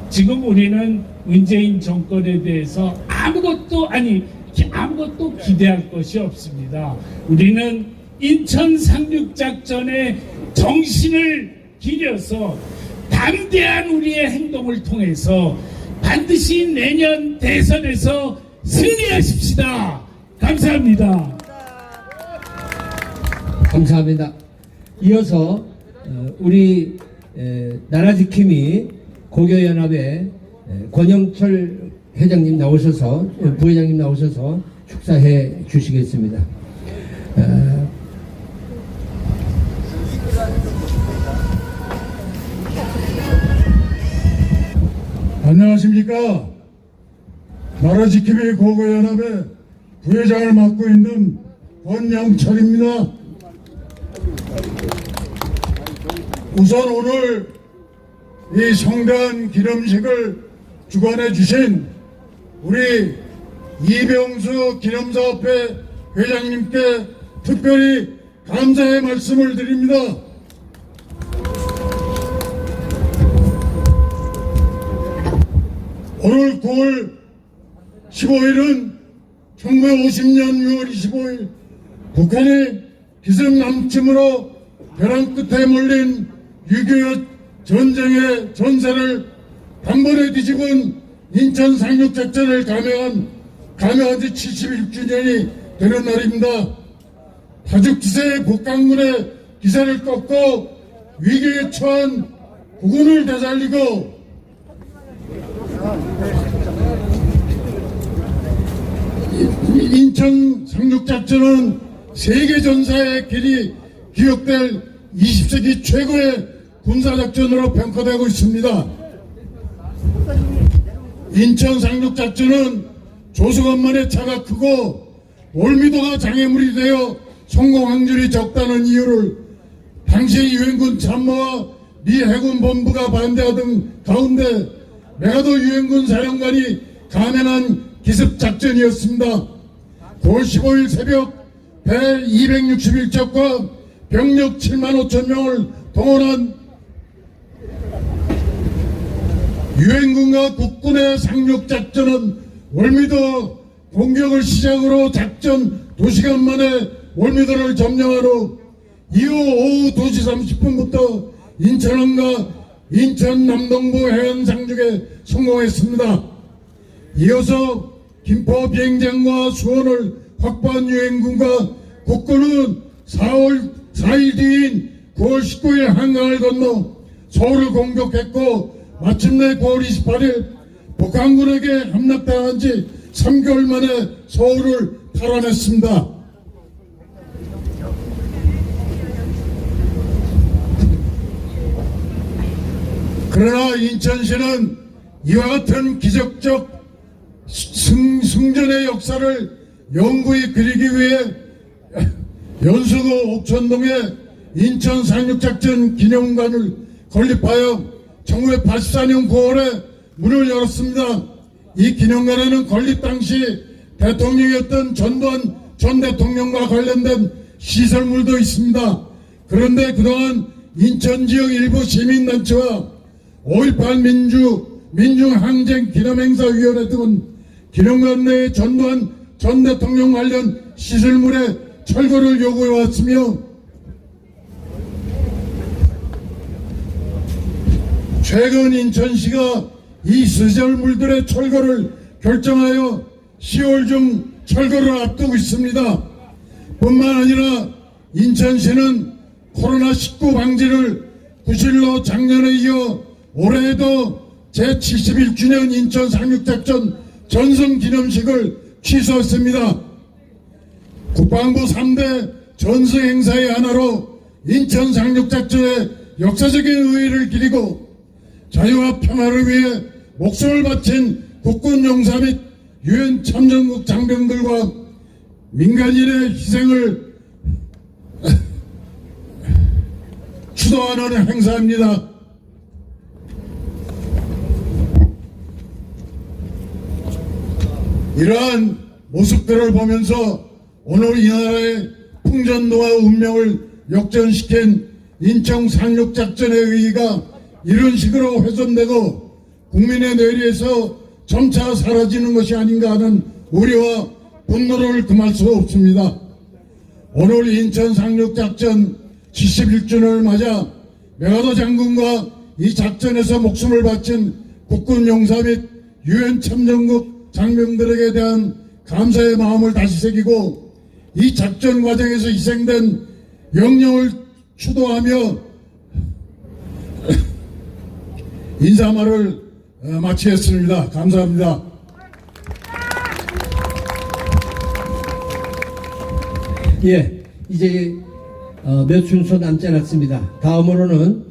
지금 우리는 문재인 정권에 대해서 아무것도 기대할 것이 없습니다. 우리는 인천 상륙작전의 정신을 기려서 담대한 우리의 행동을 통해서 반드시 내년 대선에서 승리하십시다. 감사합니다. 감사합니다. 이어서 우리 나라지킴이 고교연합의 권영철 회장님 나오셔서 부회장님 나오셔서 축사해 주시겠습니다. 안녕하십니까. 나라지킴이 고교연합의 부회장을 맡고 있는 권영철입니다. 우선 오늘 이 성대한 기념식을 주관해 주신 우리 이병수 기념사업회 회장님께 특별히 감사의 말씀을 드립니다. 오늘 9월 15일은 1950년 6월 25일 북한이 기습남침으로 벼랑 끝에 몰린 6.25 전쟁의 전세를 단번에 뒤집은 인천 상륙작전을 감행한 지 76주년이 되는 날입니다. 다죽지세의 북강군의 기세를 꺾고 위기에 처한 국군을 되살리고 인천 상륙작전은 세계전사의 길이 기억될 20세기 최고의 군사작전으로 평가되고 있습니다. 인천 상륙작전은 조수간만의 차가 크고 월미도가 장애물이 되어 성공 확률이 적다는 이유를 당시 유엔군 참모와 미 해군 본부가 반대하던 가운데 메가도 유엔군 사령관이 감행한 기습작전이었습니다. 9월 15일 새벽 배 261척과 병력 7만 5천 명을 동원한 유엔군과 국군의 상륙작전은 월미도 공격을 시작으로 작전 2시간 만에 월미도를 점령한 후 이후 오후 2시 30분부터 인천항과 인천 남동부 해안 상륙에 성공했습니다. 이어서 김포 비행장과 수원을 확보한 유엔군과 국군은 4일 뒤인 9월 19일 한강을 건너 서울을 공격했고 마침내 9월 28일 북한군에게 함락당한 지 3개월 만에 서울을 탈환했습니다. 그러나 인천시는 이와 같은 기적적 승전의 역사를 영구히 그리기 위해 연수구 옥천동에 인천 상륙작전 기념관을 건립하여 1984년 9월에 문을 열었습니다. 이 기념관에는 건립 당시 대통령이었던 전두환 전 대통령과 관련된 시설물도 있습니다. 그런데 그동안 인천 지역 일부 시민단체와 5.18 민중항쟁기념행사위원회 등은 기념관 내에 전두환 전 대통령 관련 시설물의 철거를 요구해왔으며 최근 인천시가 이 시설물들의 철거를 결정하여 10월 중 철거를 앞두고 있습니다. 뿐만 아니라 인천시는 코로나19 방지를 구실로 작년에 이어 올해에도 제71주년 인천 상륙작전 전승기념식을 취소했습니다. 국방부 3대 전승행사의 하나로 인천 상륙작전의 역사적인 의의를 기리고 자유와 평화를 위해 목숨을 바친 국군 용사 및 유엔 참전국 장병들과 민간인의 희생을 추도하는 행사입니다. 이러한 모습들을 보면서 오늘 이 나라의 풍전도와 운명을 역전시킨 인천 상륙작전의 의의가 이런 식으로 훼손되고 국민의 뇌리에서 점차 사라지는 것이 아닌가 하는 우려와 분노를 금할 수 없습니다. 오늘 인천 상륙작전 71주년을 맞아 메가더 장군과 이 작전에서 목숨을 바친 국군 용사 및 유엔 참전국 장병들에게 대한 감사의 마음을 다시 새기고 이 작전 과정에서 희생된 영령을 추도하며 인사말을 마치겠습니다. 감사합니다. 예, 이제 몇 순서 남지 않았습니다. 다음으로는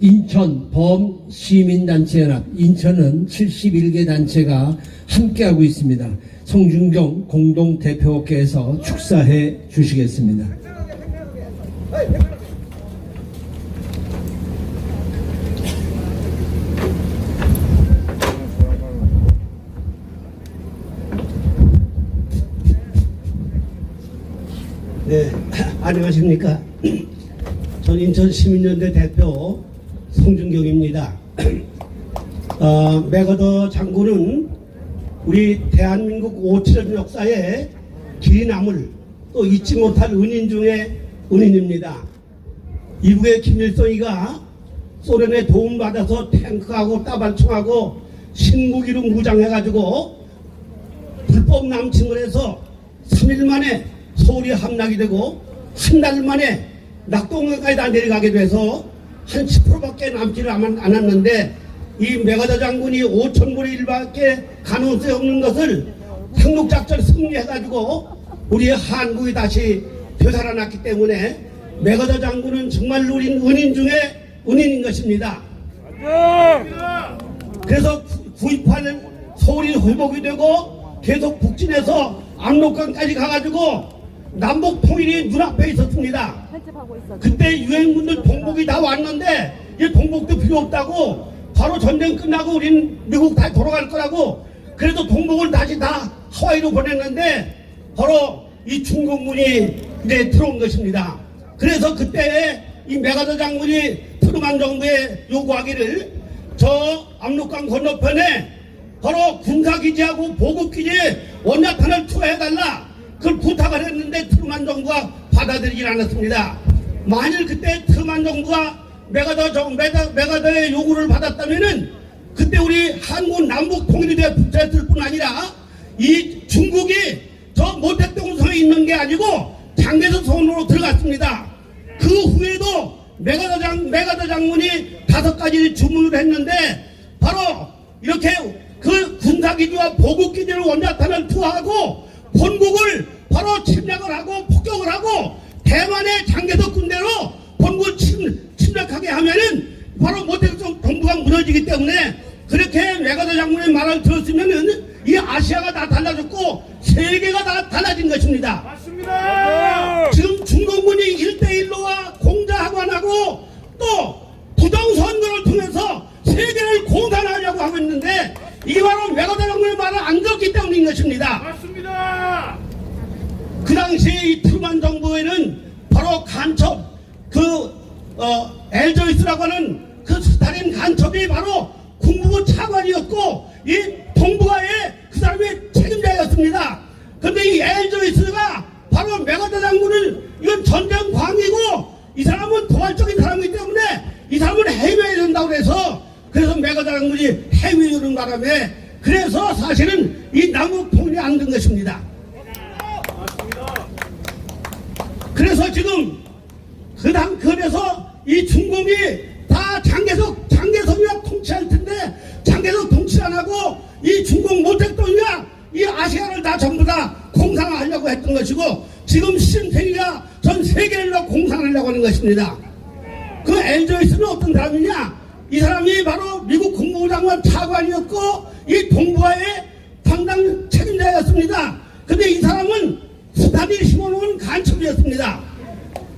인천 범시민단체연합, 인천은 71개 단체가 함께하고 있습니다. 송준경 공동대표께서 축사해 주시겠습니다. 네, 안녕하십니까. 전 인천시민연대 대표 송준경입니다. 메가더 장군은 우리 대한민국 57년 역사에 길이 남을 또 잊지 못할 은인 중에 은인입니다. 이북의 김일성이가 소련에 도움받아서 탱크하고 따발총하고 신무기로 무장해가지고 불법 남침을 해서 3일 만에 서울이 함락이 되고 한 달 만에 낙동강까지 다 내려가게 돼서 한 10%밖에 남지를 않았는데 이 메가더 장군이 5,000분의 1밖에 가능성이 없는 것을 상륙작전 승리해가지고 우리 한국이 다시 되살아났기 때문에 메가더 장군은 정말 우리 은인 중에 은인인 것입니다. 그래서 9.28 서울이 회복이 되고 계속 북진해서 압록강까지 가가지고 남북 통일이 눈앞에 있었습니다. 그때 유엔군들 동북이 다 왔는데 이 동북도 필요 없다고 바로 전쟁 끝나고 우린 미국 다시 돌아갈 거라고 그래도 동북을 다시 다 하와이로 보냈는데 바로 이 중공군이 이제 들어온 것입니다. 그래서 그때 이 메가더 장군이 트루만 정부에 요구하기를 저 압록강 건너편에 바로 군사기지하고 보급기지에 원자탄을 투하해달라 그걸 부탁을 했는데 트루만 정부가 받아들이질 않았습니다. 만일 그때 트루만 정부가 메가더의 요구를 받았다면은 그때 우리 한국 남북 통일이 됐을 뿐 아니라 이 중국이 저 모택동성에 있는 게 아니고 장개서 성으로 들어갔습니다. 그 후에도 메가더 장군이 5가지 주문을 했는데 바로 이렇게 그 군사기지와 보급기지를 원자탄을 투하하고 본국을 바로 침략을 하고 폭격을 하고 대만의 장개석 군대로 본국을 침략하게 하면은 바로 모태성 동부가 무너지기 때문에 그렇게 메가더 장군의 말을 들었으면은 이 아시아가 다 달라졌고 세계가 다 달라진 것입니다. 맞습니다. 지금 중공군이 1대1로와 공자학원하고 또 부정선거를 통해서 세계를 공산하려고 하고 있는데 이게 바로 메가더 장군의 말을 안 들었기 때문인 것입니다. 맞습니다. 그 당시에 이 트루만 정부에는 바로 간첩 엘조이스라고 하는 그 스탈린 간첩이 바로 국무부 차관이었고 이 동북아의 그 사람의 책임자였습니다. 그런데 이 엘조이스가 바로 메가더 장군을 이건 전쟁 광이고 이 사람은 도발적인 사람이기 때문에 이 사람을 해외에 된다고 해서 그래서 메가더 장군이 해외에 오는 바람에 그래서 사실은 이 남북 통일이 안 된 것입니다. 그래서 지금 그래서 이 중공이 다 장개석이가 통치할 텐데 장개석 통치 안 하고 이 중공 모택동이가 이 아시아를 다 전부 다 공산화하려고 했던 것이고 지금 시진핑이가 전 세계를 다 공산하려고 하는 것입니다. 그 엘조이스는 어떤 사람이냐? 이 사람이 바로 미국 국무부 장관 차관이었고 이 동북아의 당당 책임자였습니다. 근데 이 사람은 스탈린이 심어놓은 간첩이었습니다.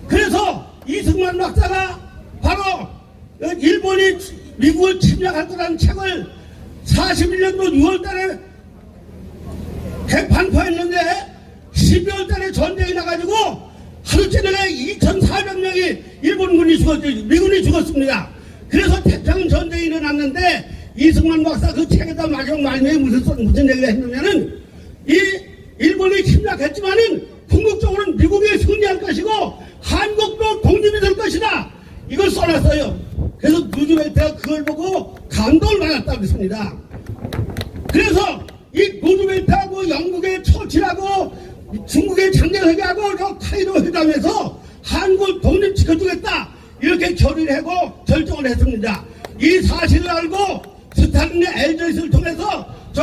그래서 이승만 박사가 바로 일본이 미국을 침략할 거라는 책을 41년도 6월달에 반포했는데 12월달에 전쟁이 나가지고 하루째 내에 2,400명이 일본군이 죽었죠. 미군이 죽었습니다. 그래서 태평양 전쟁이 일어났는데 이승만 박사 그 책에다 마지막 말미에 무슨 얘기를 했냐면은 이 일본이 침략했지만은 궁극적으로는 미국이 승리할 것이고 한국도 독립이 될 것이다. 이걸 써놨어요. 그래서 루즈벨트가 그걸 보고 감동을 받았다고 했습니다. 그래서 이 루즈벨트하고 영국의 처칠하고 중국의 장개석이하고 카이로 회담에서 한국을 독립시켜주겠다. 이렇게 결의를 하고 결정을 했습니다. 이 사실을 알고 스탈린의 엘조이스를 통해서 저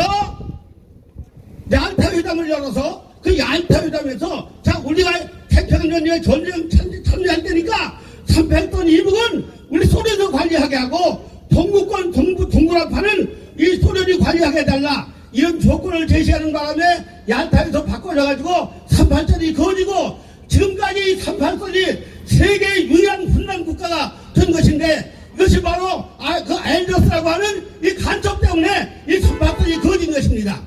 얄타 회담을 열어서 그 얄타 회담에서 자 우리가 태평양전쟁에 전쟁 참여할 때니까 3패했던 이북은 우리 소련에서 관리하게 하고 동구권 동구라파는 이 소련이 관리하게 해달라 이런 조건을 제시하는 바람에 얄타에서 바꿔져가지고 38선이 그어지고 지금까지 이 38선이 세계 유일한 훈련 국가가 된 것인데 이것이 바로 그 엘조스라고 하는 이 간첩 때문에 이 38선이 그어진 것입니다.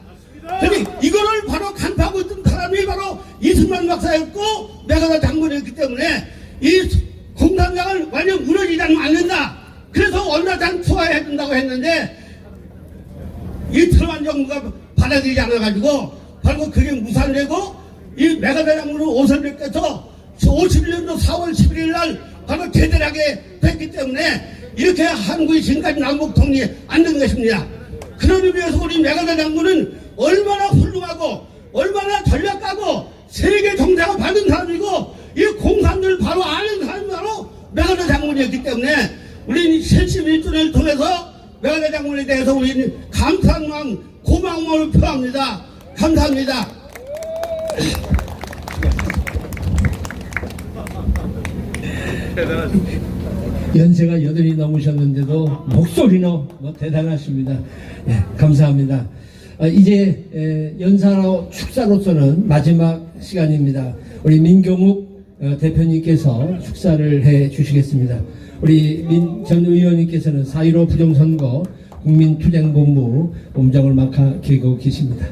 그런데 이거를 바로 간파하고 있던 사람이 바로 이승만 박사였고 메가더 장군이었기 때문에 이 공산당을 완전 무너지지 않는다. 그래서 원자탄 투하해야 된다고 했는데 이 트루만 정부가 받아들이지 않아가지고 바로 그게 무산되고 이 메가더 장군은 오선백께서 51년도 4월 11일 날 바로 제대하게 됐기 때문에 이렇게 한국이 지금까지 남북 통일이 안 된 것입니다. 그런 의미에서 우리 메가더 장군은 얼마나 훌륭하고 얼마나 전략가고 세계 정상을 받은 사람이고 이 공산주의를 바로 아는 사람이 바로 메가더 장군이었기 때문에 우리는 71조를 통해서 메가더 장군에 대해서 우리는 감사한 마음 고마운 마음을 표합니다. 감사합니다. 연세가 8이 넘으셨는데도 목소리는 뭐 대단하십니다. 예, 감사합니다. 이제 연사로 축사로서는 마지막 시간입니다. 우리 민경욱 대표님께서 축사를 해 주시겠습니다. 우리 민 전 의원님께서는 4.15 부정선거 국민투쟁본부 본부장을 맡아 계시고 계십니다.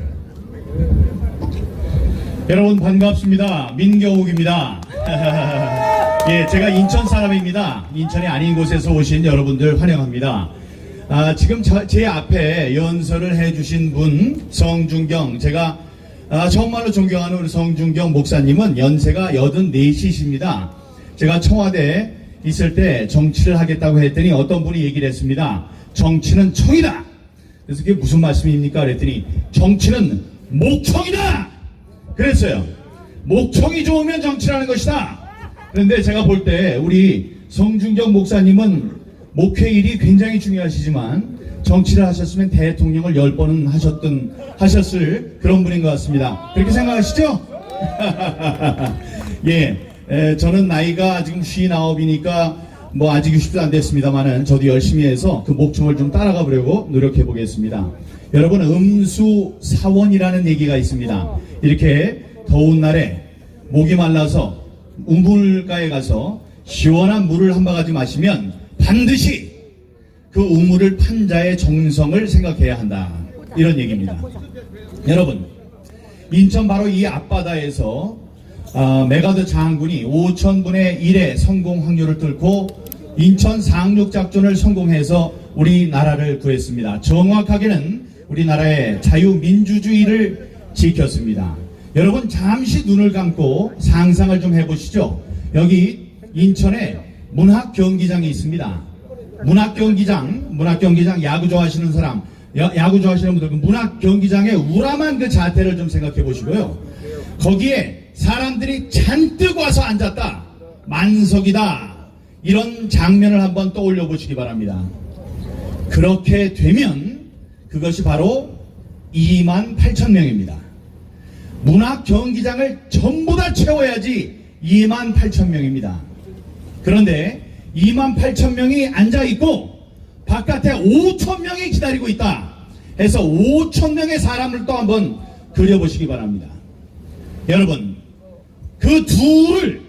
여러분 반갑습니다. 민경욱입니다. 예, 제가 인천 사람입니다. 인천이 아닌 곳에서 오신 여러분들 환영합니다. 지금 제 앞에 연설을 해주신 분 성준경, 제가 정말로 존경하는 우리 성준경 목사님은 연세가 84이십니다. 제가 청와대에 있을 때 정치를 하겠다고 했더니 어떤 분이 얘기를 했습니다. 정치는 청이다. 그래서 그게 무슨 말씀입니까? 그랬더니 정치는 목청이다. 그랬어요. 목청이 좋으면 정치라는 것이다. 그런데 제가 볼 때 우리 성중정 목사님은 목회일이 굉장히 중요하시지만 정치를 하셨으면 대통령을 10번은 하셨을 그런 분인 것 같습니다. 그렇게 생각하시죠? 예, 저는 나이가 지금 59이니까 뭐 아직 60도 안 됐습니다만은 저도 열심히 해서 그 목청을 좀 따라가 보려고 노력해 보겠습니다. 여러분, 음수사원이라는 얘기가 있습니다. 이렇게 더운 날에 목이 말라서 우물가에 가서 시원한 물을 한 바가지 마시면 반드시 그 우물을 판 자의 정성을 생각해야 한다. 이런 얘기입니다. 여러분, 인천 바로 이 앞바다에서 메가더 장군이 5,000분의 1의 성공 확률을 뚫고 인천 상륙작전을 성공해서 우리나라를 구했습니다. 정확하게는 우리나라의 자유민주주의를 지켰습니다. 여러분, 잠시 눈을 감고 상상을 좀 해보시죠. 여기 인천에 문학경기장이 있습니다. 문학경기장 야구 좋아하시는 사람, 야구 좋아하시는 분들, 그 문학경기장의 우람한 그 자태를 좀 생각해 보시고요. 거기에 사람들이 잔뜩 와서 앉았다. 만석이다. 이런 장면을 한번 떠올려 보시기 바랍니다. 그렇게 되면 그것이 바로 28,000명입니다. 문학경기장을 전부 다 채워야지 28,000명입니다. 그런데 28,000명이 앉아있고 바깥에 5,000명이 기다리고 있다 해서 5,000명의 사람을 또 한번 그려보시기 바랍니다. 여러분, 그 둘을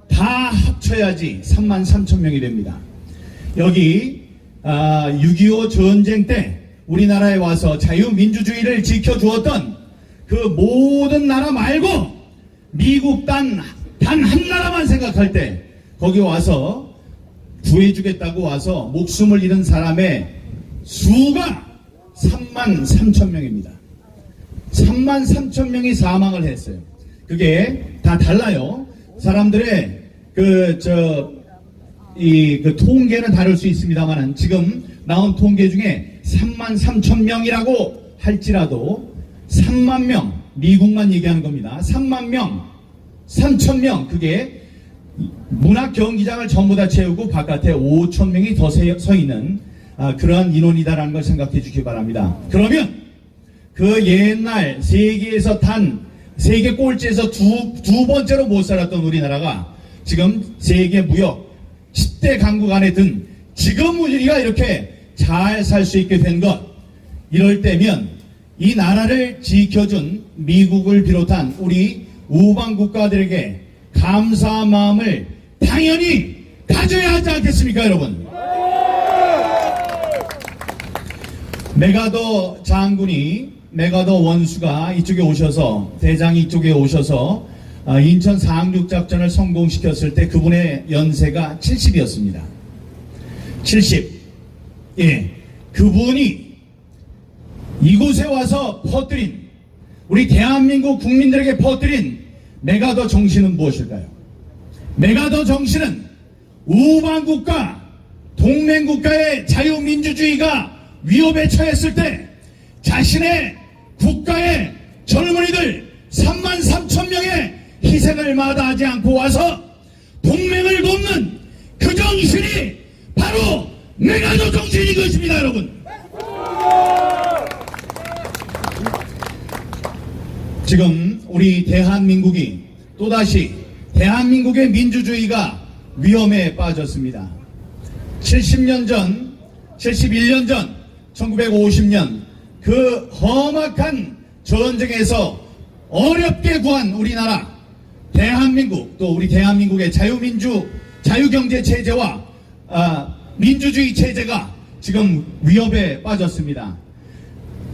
다 합쳐야지 33,000명이 됩니다. 여기 6.25 전쟁 때 우리나라에 와서 자유민주주의를 지켜주었던 그 모든 나라 말고 미국 단 한 나라만 생각할 때 거기 와서 구해주겠다고 와서 목숨을 잃은 사람의 수가 33,000명입니다. 33,000명이 사망을 했어요. 그게 다 달라요. 사람들의 그 통계는 다를 수 있습니다만 지금 나온 통계 중에 33,000명이라고 할지라도 3만 명, 미국만 얘기하는 겁니다. 3만 명, 3,000명, 그게 문학 경기장을 전부 다 채우고 바깥에 5,000명이 더 서 있는 그러한 인원이다라는 걸 생각해 주시기 바랍니다. 그러면 그 옛날 세계 꼴찌에서 두 번째로 못 살았던 우리나라가 지금 세계 무역 10대 강국 안에 든 지금 우리가 이렇게 잘 살 수 있게 된 것, 이럴 때면 이 나라를 지켜준 미국을 비롯한 우리 우방 국가들에게 감사한 마음을 당연히 가져야 하지 않겠습니까, 여러분? 메가더 장군이, 메가더 원수가 이쪽에 오셔서, 대장이 이쪽에 오셔서 인천 상륙작전을 성공시켰을 때 그분의 연세가 70이었습니다. 70. 예, 그분이 이곳에 와서 퍼뜨린, 우리 대한민국 국민들에게 퍼뜨린 메가더 정신은 무엇일까요? 메가더 정신은 우방국가, 동맹국가의 자유민주주의가 위협에 처했을 때 자신의 국가의 젊은이들 33,000명의 희생을 마다하지 않고 와서 동맹을 돕는 그 정신이 바로 메가더 정신인 것입니다, 여러분. 지금 우리 대한민국이 또다시 대한민국의 민주주의가 위험에 빠졌습니다. 70년 전, 71년 전, 1950년 그 험악한 전쟁에서 어렵게 구한 우리나라 대한민국, 또 우리 대한민국의 자유경제 체제와 민주주의 체제가 지금 위협에 빠졌습니다.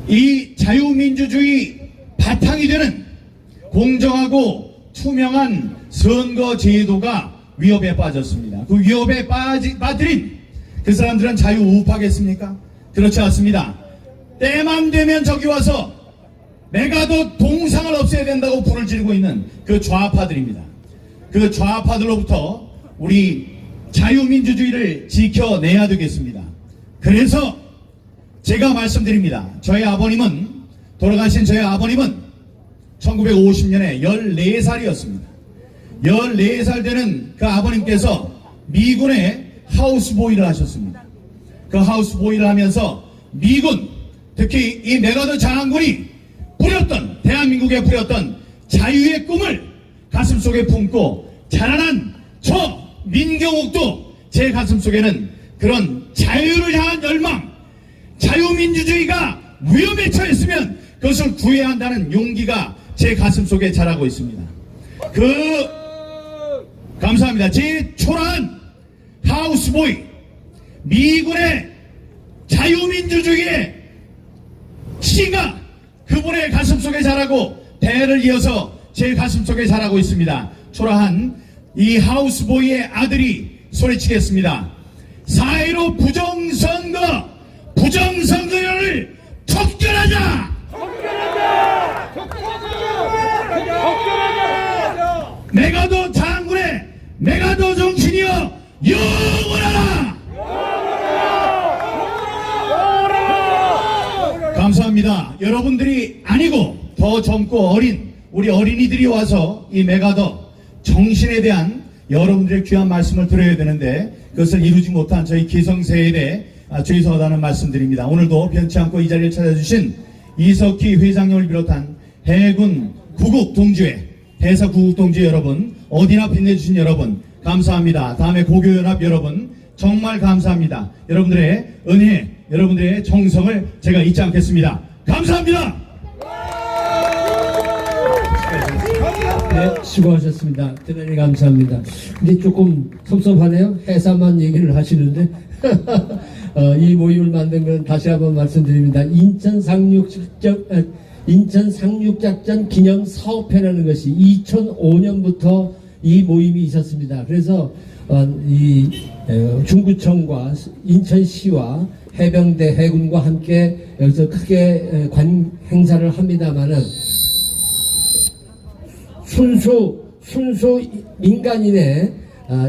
이 자유민주주의 바탕이 되는 공정하고 투명한 선거 제도가 위협에 빠졌습니다. 그 위협에 빠뜨린 그 사람들은 자유우파겠습니까? 그렇지 않습니다. 때만 되면 저기 와서 메가더 동상을 없애야 된다고 불을 지르고 있는 그 좌파들입니다. 그 좌파들로부터 우리 자유민주주의를 지켜내야 되겠습니다. 그래서 제가 말씀드립니다. 돌아가신 저희 아버님은 1950년에 14살이었습니다. 14살 되는 그 아버님께서 미군의 하우스보이를 하셨습니다. 그 하우스보이를 하면서 미군, 특히 이 메가더 장군이 부렸던, 대한민국에 부렸던 자유의 꿈을 가슴속에 품고 자라난 저 민경욱도 제 가슴속에는 그런 자유를 향한 열망, 자유민주주의가 위험에 처했으면 그것을 구해야 한다는 용기가 제 가슴속에 자라고 있습니다. 감사합니다. 제 초라한 하우스보이, 미군의 자유민주주의의 씨가 그분의 가슴속에 자라고 대를 이어서 제 가슴속에 자라고 있습니다. 초라한 이 하우스보이의 아들이 소리치겠습니다. 4.15 부정선거를 척결하자! 메가더 장군의 메가더 정신이여 영원하라! 감사합니다. 여러분들이 아니고 더 젊고 어린 우리 어린이들이 와서 이 메가더 정신에 대한 여러분들의 귀한 말씀을 들어야 되는데 그것을 이루지 못한 저희 기성세대에 죄송하다는 말씀드립니다. 오늘도 변치 않고 이 자리를 찾아주신 이석희 회장님을 비롯한 해군 구국 동지회, 대사 구국 동지 여러분, 어디나 빛내주신 여러분 감사합니다. 다음에 고교연합 여러분 정말 감사합니다. 여러분들의 은혜, 여러분들의 정성을 제가 잊지 않겠습니다. 감사합니다. 네, 수고하셨습니다. 대단히 감사합니다. 근데 조금 섭섭하네요. 해사만 얘기를 하시는데 이 모임을 만든 건 다시 한번 말씀드립니다. 인천 상륙작전 기념 사업회라는 것이 2005년부터 이 모임이 있었습니다. 그래서 중구청과 인천시와 해병대 해군과 함께 여기서 크게 행사를 합니다만은 순수 민간인의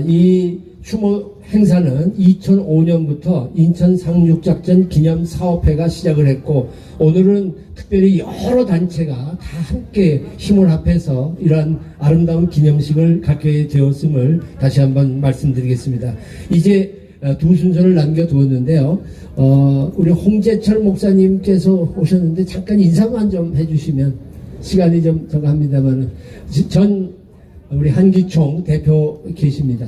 이 추모 행사는 2005년부터 인천 상륙작전 기념 사업회가 시작을 했고 오늘은 특별히 여러 단체가 다 함께 힘을 합해서 이러한 아름다운 기념식을 갖게 되었음을 다시 한번 말씀드리겠습니다. 이제 두 순서를 남겨두었는데요. 우리 홍재철 목사님께서 오셨는데 잠깐 인사만 좀 해주시면 시간이 좀 저거 합니다만 전 우리 한기총 대표 계십니다.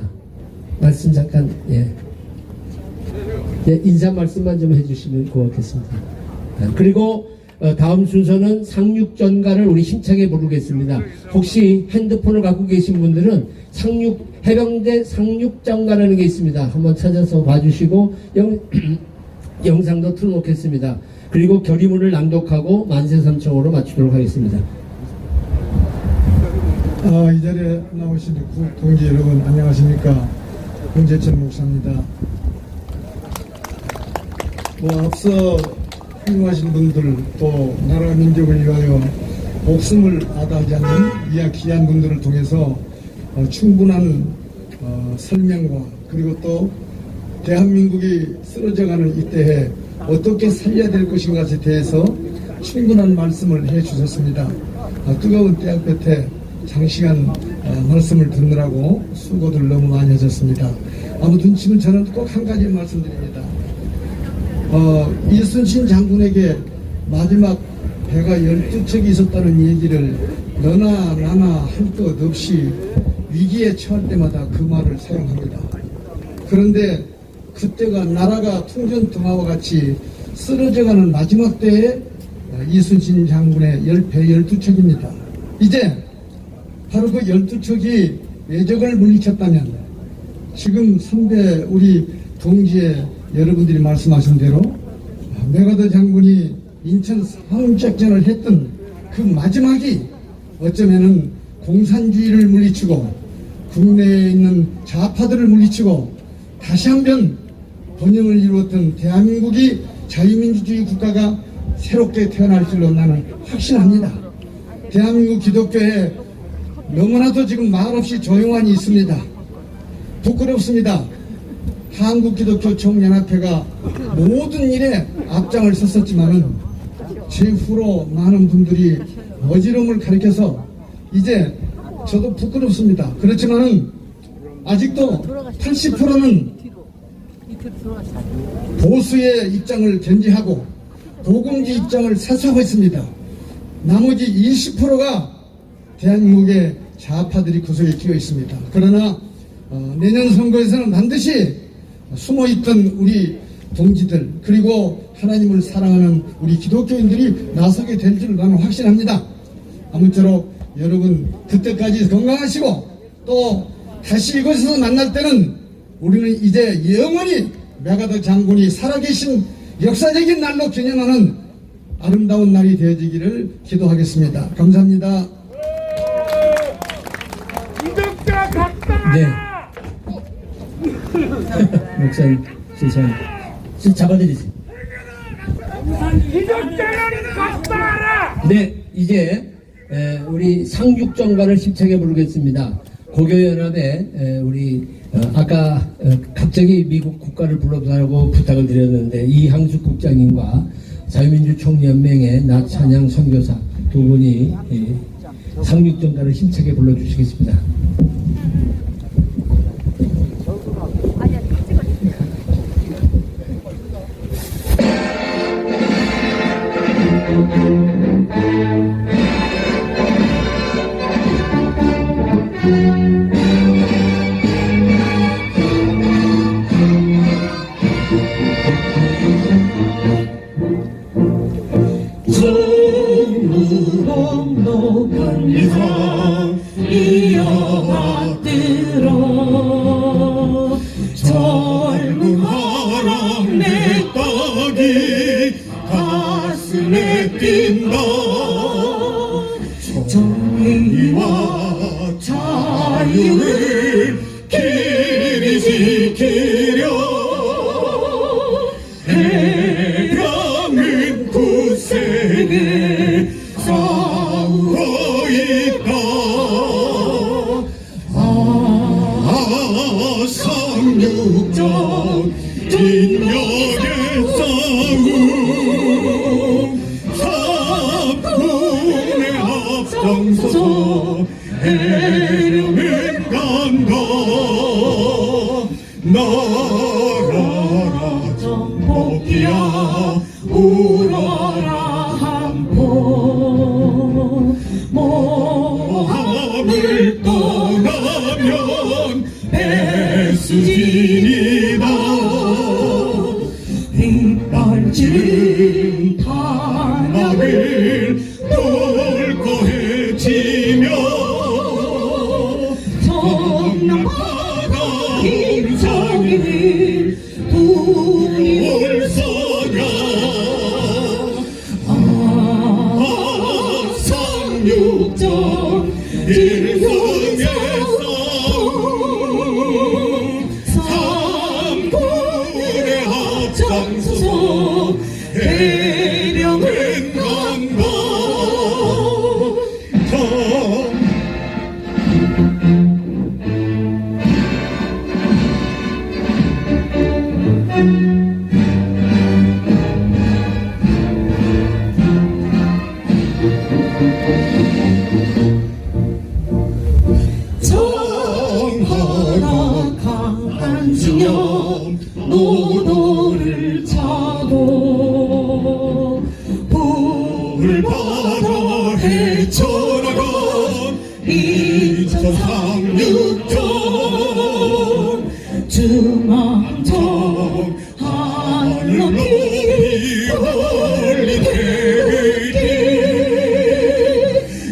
말씀 잠깐 인사 말씀만 좀 해주시면 고맙겠습니다. 그리고 다음 순서는 상륙전가를 우리 힘차게 부르겠습니다. 혹시 핸드폰을 갖고 계신 분들은 해병대 상륙전가라는 게 있습니다. 한번 찾아서 봐주시고 영상도 틀어놓겠습니다. 그리고 결의문을 낭독하고 만세삼청으로 마치도록 하겠습니다. 이 자리에 나오신 동지 여러분 안녕하십니까? 홍재철 목사입니다. 앞서 훌륭하신 분들 또 나라 민족을 위하여 목숨을 아다하지 않는 이 귀한 분들을 통해서 충분한 설명과 그리고 또 대한민국이 쓰러져가는 이때에 어떻게 살려야 될 것인가에 대해서 충분한 말씀을 해 주셨습니다. 뜨거운 때끝에 장시간 말씀을 듣느라고 수고들 너무 많이 하셨습니다. 아무튼 지금 저는 꼭 한 가지 말씀드립니다. 이순신 장군에게 마지막 배가 12척이 있었다는 얘기를 너나 나나 할 것 없이 위기에 처할 때마다 그 말을 사용합니다. 그런데 그때가 나라가 통전등화와 같이 쓰러져가는 마지막 때에 이순신 장군의 배 12척입니다. 이제 바로 그 12척이 외적을 물리쳤다면 지금 선배 우리 동지의 여러분들이 말씀하신 대로 메가더 장군이 인천 상륙작전을 했던 그 마지막이 어쩌면은 공산주의를 물리치고 국내에 있는 좌파들을 물리치고 다시 한번 번영을 이루었던 대한민국이 자유민주주의 국가가 새롭게 태어날 줄로 나는 확신합니다. 대한민국 기독교에 너무나도 지금 말없이 조용한이 있습니다. 부끄럽습니다. 한국기독교총연합회가 모든 일에 앞장을 섰었지만은 제 후로 많은 분들이 어지러움을 가리켜서 이제 저도 부끄럽습니다. 그렇지만은 아직도 80%는 보수의 입장을 견지하고 도공지 입장을 사수하고 있습니다. 나머지 20%가 대한민국의 좌파들이 구석에 끼어 있습니다. 그러나 내년 선거에서는 반드시 숨어있던 우리 동지들 그리고 하나님을 사랑하는 우리 기독교인들이 나서게 될 줄 나는 확신합니다. 아무쪼록 여러분 그때까지 건강하시고 또 다시 이곳에서 만날 때는 우리는 이제 영원히 메가더 장군이 살아계신 역사적인 날로 기념하는 아름다운 날이 되어지기를 기도하겠습니다. 감사합니다. 이덕자 갔다. 네. 목사님, 죄송합니다. 잡아드리세요. 이덕자는 갔다. 네, 이제 우리 상륙정가를 힘차게 부르겠습니다. 고교연합에 우리 아까 갑자기 미국 국가를 불러달라고 부탁을 드렸는데 이항숙 국장님과 자유민주총연맹의 나찬양 선교사 두 분이 상륙정가를 힘차게 불러주시겠습니다. 젊은 하람 내 떡이 가슴에 뛴다. 정의와 자유를 길이 지키려 해방은 굳세게 싸우고 있다. 상륙전 진역의 싸움 삼군의 앞장서서 해령은 간다. 날아라 정복이야 울어라 한포 모함을 떠나면 배수진이다. 빗발치는 탄압을 뚫고 헤치며 성남바다 힘차기를 두려울 서야. 상륙전 일승의 앞장서서 해령은 간다. 정하나 강한 진영 노도를 차도 불바다 헤쳐나간 인천상륙전 중앙청 하늘 높이 올린 대길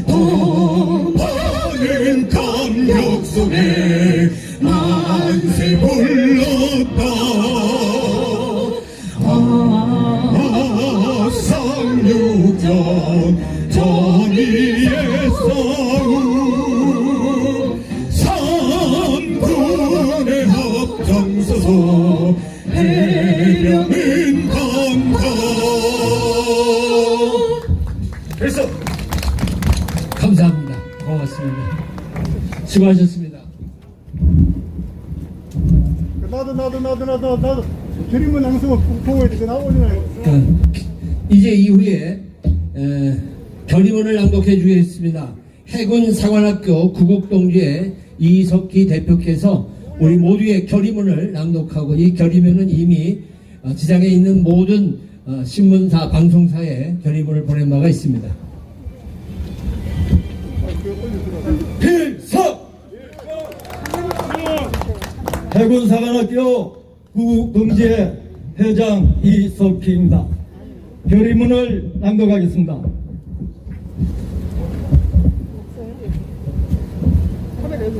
동파는 감격 속에 만세 불렀다. 상륙전 정의의 싸움 삼군의 앞장서서 해령은 간다. 됐어. 감사합니다. 고맙습니다. 수고하셨습니다. 나도 드림은 낭송을 보고 있는데 나오잖아요. 이제 이후에 결의문을 낭독해 주겠습니다. 해군 사관학교 구국동지회 이석기 대표께서 우리 모두의 결의문을 낭독하고 이 결의문은 이미 지장에 있는 모든 신문사, 방송사에 결의문을 보낸 바가 있습니다. 필석! 해군사관학교 구국동지회 회장 이석희입니다. 결의문을 낭독하겠습니다.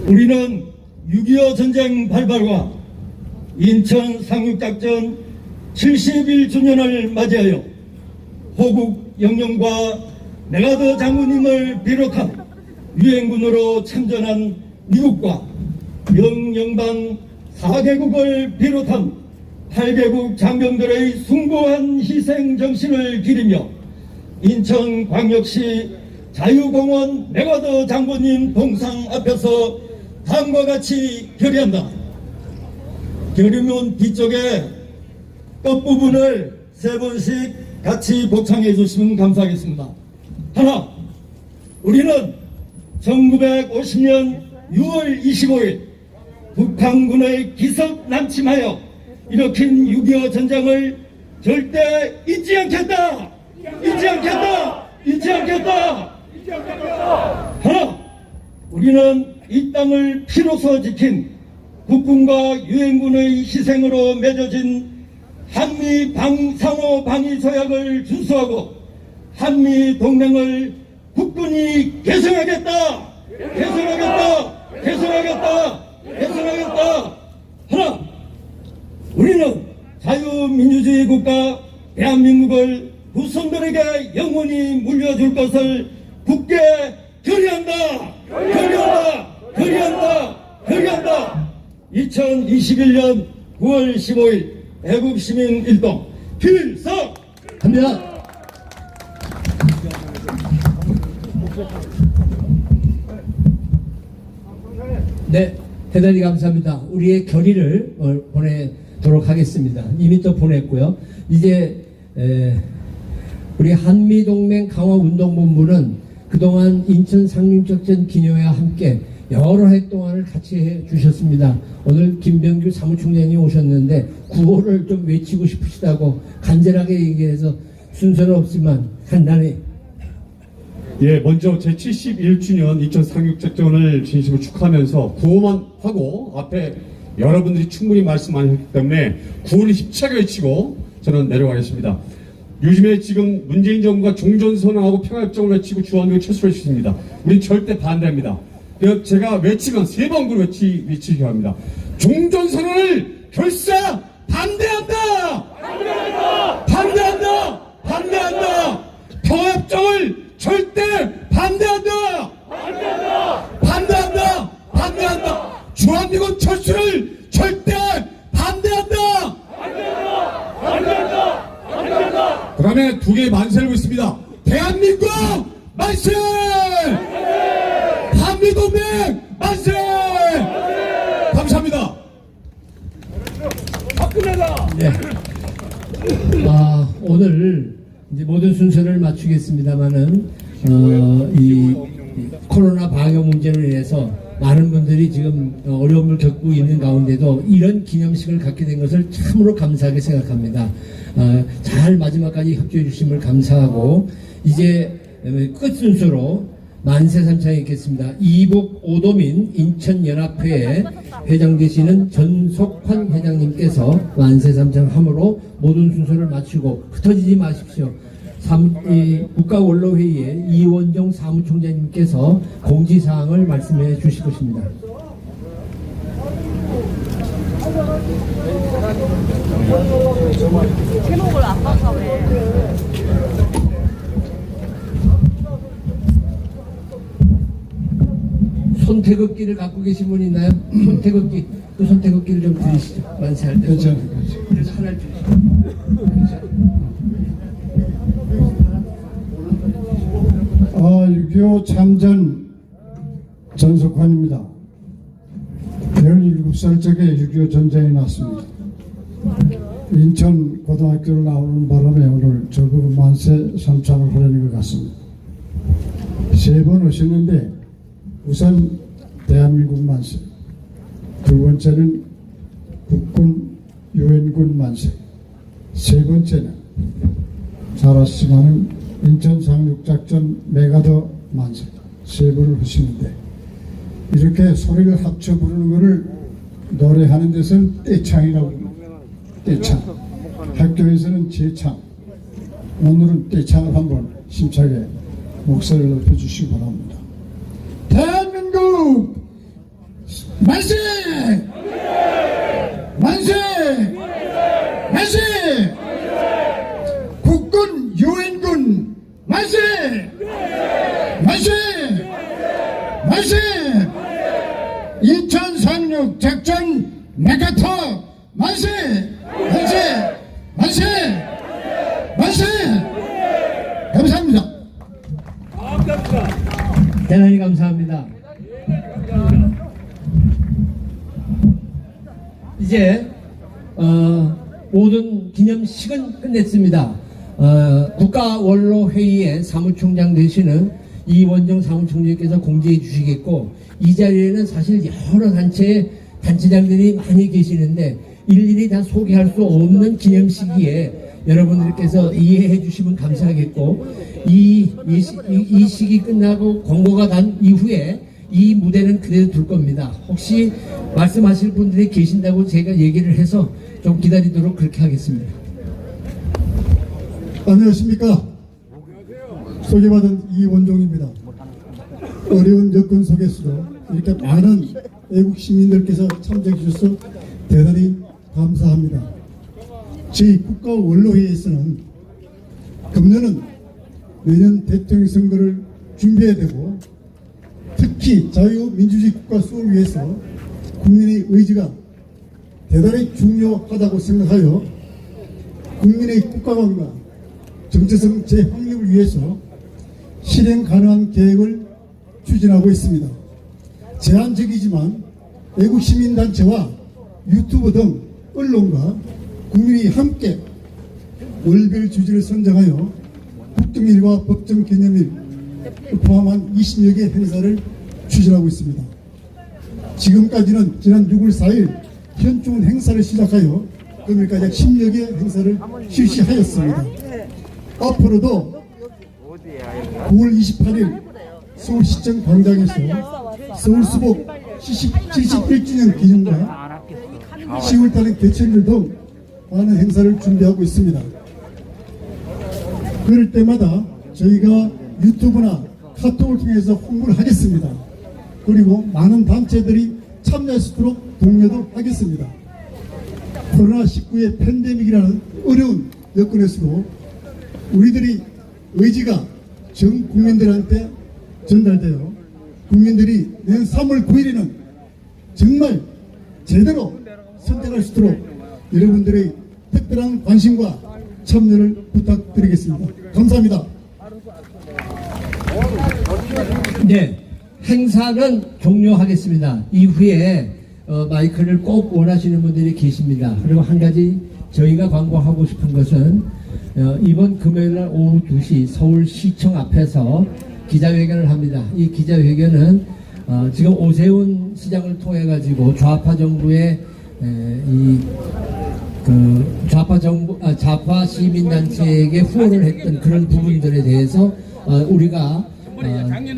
우리는 6.25 전쟁 발발과 인천 상륙작전 71주년을 맞이하여 호국 영령과 메가더 장군님을 비롯한 유엔군으로 참전한 미국과 영연방 4개국을 비롯한 8개국 장병들의 숭고한 희생 정신을 기리며 인천광역시 자유공원 메가더 장군님 동상 앞에서 다음과 같이 결의한다. 결의문 뒤쪽에 끝부분을 3번씩 같이 복창해 주시면 감사하겠습니다. 하나, 우리는 1950년 6월 25일 북한군의 기습 남침하여 일으킨 6.25 전쟁을 절대 잊지 않겠다! 잊지 않겠다! 잊지 않겠다! 하나, 우리는 이 땅을 피로써 지킨 국군과 유엔군의 희생으로 맺어진 한미 상호 방위 조약을 준수하고 한미 동맹을 국군이 개성하겠다! 개성하겠다! 개성하겠다! 개성하겠다! 하나, 우리는 자유민주주의 국가 대한민국을 후손들에게 영원히 물려줄 것을 굳게 결의한다! 결의한다! 결의한다! 결의한다! 2021년 9월 15일 애국시민 일동 필석! 합니다. 네, 대단히 감사합니다. 우리의 결의를 보내도록 하겠습니다. 이미 또 보냈고요. 이제 우리 한미동맹 강화운동본부는 그동안 인천 상륙작전 기념회와 함께 여러 해 동안을 같이 해주셨습니다. 오늘 김병규 사무총장이 오셨는데 구호를 좀 외치고 싶으시다고 간절하게 얘기해서 순서는 없지만 간단히. 예, 먼저 제71주년 인천 상륙작전을 진심으로 축하하면서 구호만 하고 앞에 여러분들이 충분히 말씀 많이 했기 때문에 구호를 힘차게 외치고 저는 내려가겠습니다. 요즘에 지금 문재인 정부가 종전선언하고 평화협정을 외치고 주한미군 철수를 했습니다. 우린 절대 반대합니다. 제가 외치면 3번 외치기 합니다. 종전선언을 결사 반대한다! 반대한다! 반대한다! 반대한다! 평화협정을 절대 반대한다! 반대한다! 반대한다! 반대한다! 주한미군 철수를 절대 반대한다! 반대한다! 반대한다! 반대한다! 그 다음에 2개의 만세를 하고 있습니다. 대한민국 만세! 한미동맹 만세! 감사합니다. 네. 오늘 이제 모든 순서를 맞추겠습니다만은 이 코로나 방역 문제로 인해서 많은 분들이 지금 어려움을 겪고 있는 가운데도 이런 기념식을 갖게 된 것을 참으로 감사하게 생각합니다. 잘 마지막까지 협조해 주심을 감사하고 이제 끝 순서로 만세 삼창이 있겠습니다. 이북 오도민 인천연합회의 회장 되시는 전석환 회장님께서 만세 삼창함으로 모든 순서를 마치고 흩어지지 마십시오. 국가원로회의에 이원정 사무총장님께서 공지사항을 말씀해 주실 것입니다. 제목을 안 봐서 왜? 손태극기를 갖고 계신 분 있나요? 손태극기, 그 손태극기를 좀 드리시죠. 만세할 때. 그렇죠. 그래서 하나를 주시죠. 6.25 참전 전석환입니다. 17살 적에 6.25 전쟁이 났습니다. 인천 고등학교를 나오는 바람에 오늘 저거 만세 삼창을 하려는 것 같습니다. 3번 오셨는데 우선 대한민국 만세, 그 두 번째는 국군 유엔군 만세, 세 번째는 잘 아시지만은 인천 상륙작전 메가더 만세 세 번을 하시는데, 이렇게 소리를 합쳐 부르는 것을 노래하는 데서는 떼창이라고 합니다. 떼창. 학교에서는 제창. 오늘은 떼창을 한번 심차게 목소리를 높여주시기 바랍니다. 대한민국 만세! 만세! 만세! 국군 유엔군 만세! 만세! 만세! 인천 상륙 작전 메가터 만세! 만세! 만세! 만세! 감사합니다. 대단히 감사합니다. 이제 모든 기념식은 끝냈습니다. 국가원로회의의 사무총장 되시는 이원정 사무총장께서 공지해 주시겠고, 이 자리에는 사실 여러 단체의 단체장들이 많이 계시는데 일일이 다 소개할 수 없는 기념식이에 여러분들께서 이해해 주시면 감사하겠고, 이 시기 끝나고 공고가 난 이후에 이 무대는 그대로 둘 겁니다. 혹시 말씀하실 분들이 계신다고 제가 얘기를 해서 좀 기다리도록 그렇게 하겠습니다. 안녕하십니까. 소개받은 이원종입니다. 어려운 여건 속에서도 이렇게 많은 애국 시민들께서 참석해 주셔서 대단히 감사합니다. 저희 국가원로회의에서는 금년은 내년 대통령 선거를 준비해야 되고, 특히 자유민주주의 국가 수호를 위해서 국민의 의지가 대단히 중요하다고 생각하여 국민의 국가관과 정체성 재확립을 위해서 실행 가능한 계획을 추진하고 있습니다. 제한적이지만 애국시민단체와 유튜브 등 언론과 국민이 함께 월별 주제를 선정하여 국정일과 법정기념일 포함한 20여 개 행사를 추진하고 있습니다. 지금까지는 지난 6월 4일 현충원 행사를 시작하여 오늘까지 10여 개 행사를 실시하였습니다. 앞으로도 9월 28일 서울시청 광장에서 서울수복 71주년 기념과 10월달의 개천일 등 많은 행사를 준비하고 있습니다. 그럴 때마다 저희가 유튜브나 카톡을 통해서 홍보를 하겠습니다. 그리고 많은 단체들이 참여할 수 있도록 독려도 하겠습니다. 코로나19의 팬데믹이라는 어려운 여건에서도 우리들이 의지가 전 국민들한테 전달되어 국민들이 내년 3월 9일에는 정말 제대로 선택할 수 있도록 여러분들의 특별한 관심과 참여를 부탁드리겠습니다. 감사합니다. 네, 행사는 종료하겠습니다. 이후에 마이크를 꼭 원하시는 분들이 계십니다. 그리고 한 가지 저희가 광고하고 싶은 것은 이번 금요일날 오후 2시 서울시청 앞에서 기자회견을 합니다. 이 기자회견은 지금 오세훈 시장을 통해 가지고 좌파 정부의 좌파 시민단체에게 후원을 했던 그런 부분들에 대해서 우리가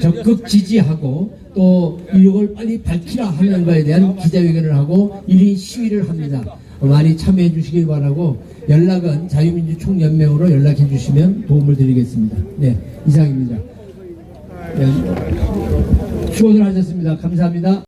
적극 지지하고 또 이걸 빨리 밝히라 하는 거에 대한 기자회견을 하고 1인 시위를 합니다. 많이 참여해 주시길 바라고, 연락은 자유민주총연맹으로 연락해 주시면 도움을 드리겠습니다. 네, 이상입니다. 네, 수고들 하셨습니다. 감사합니다.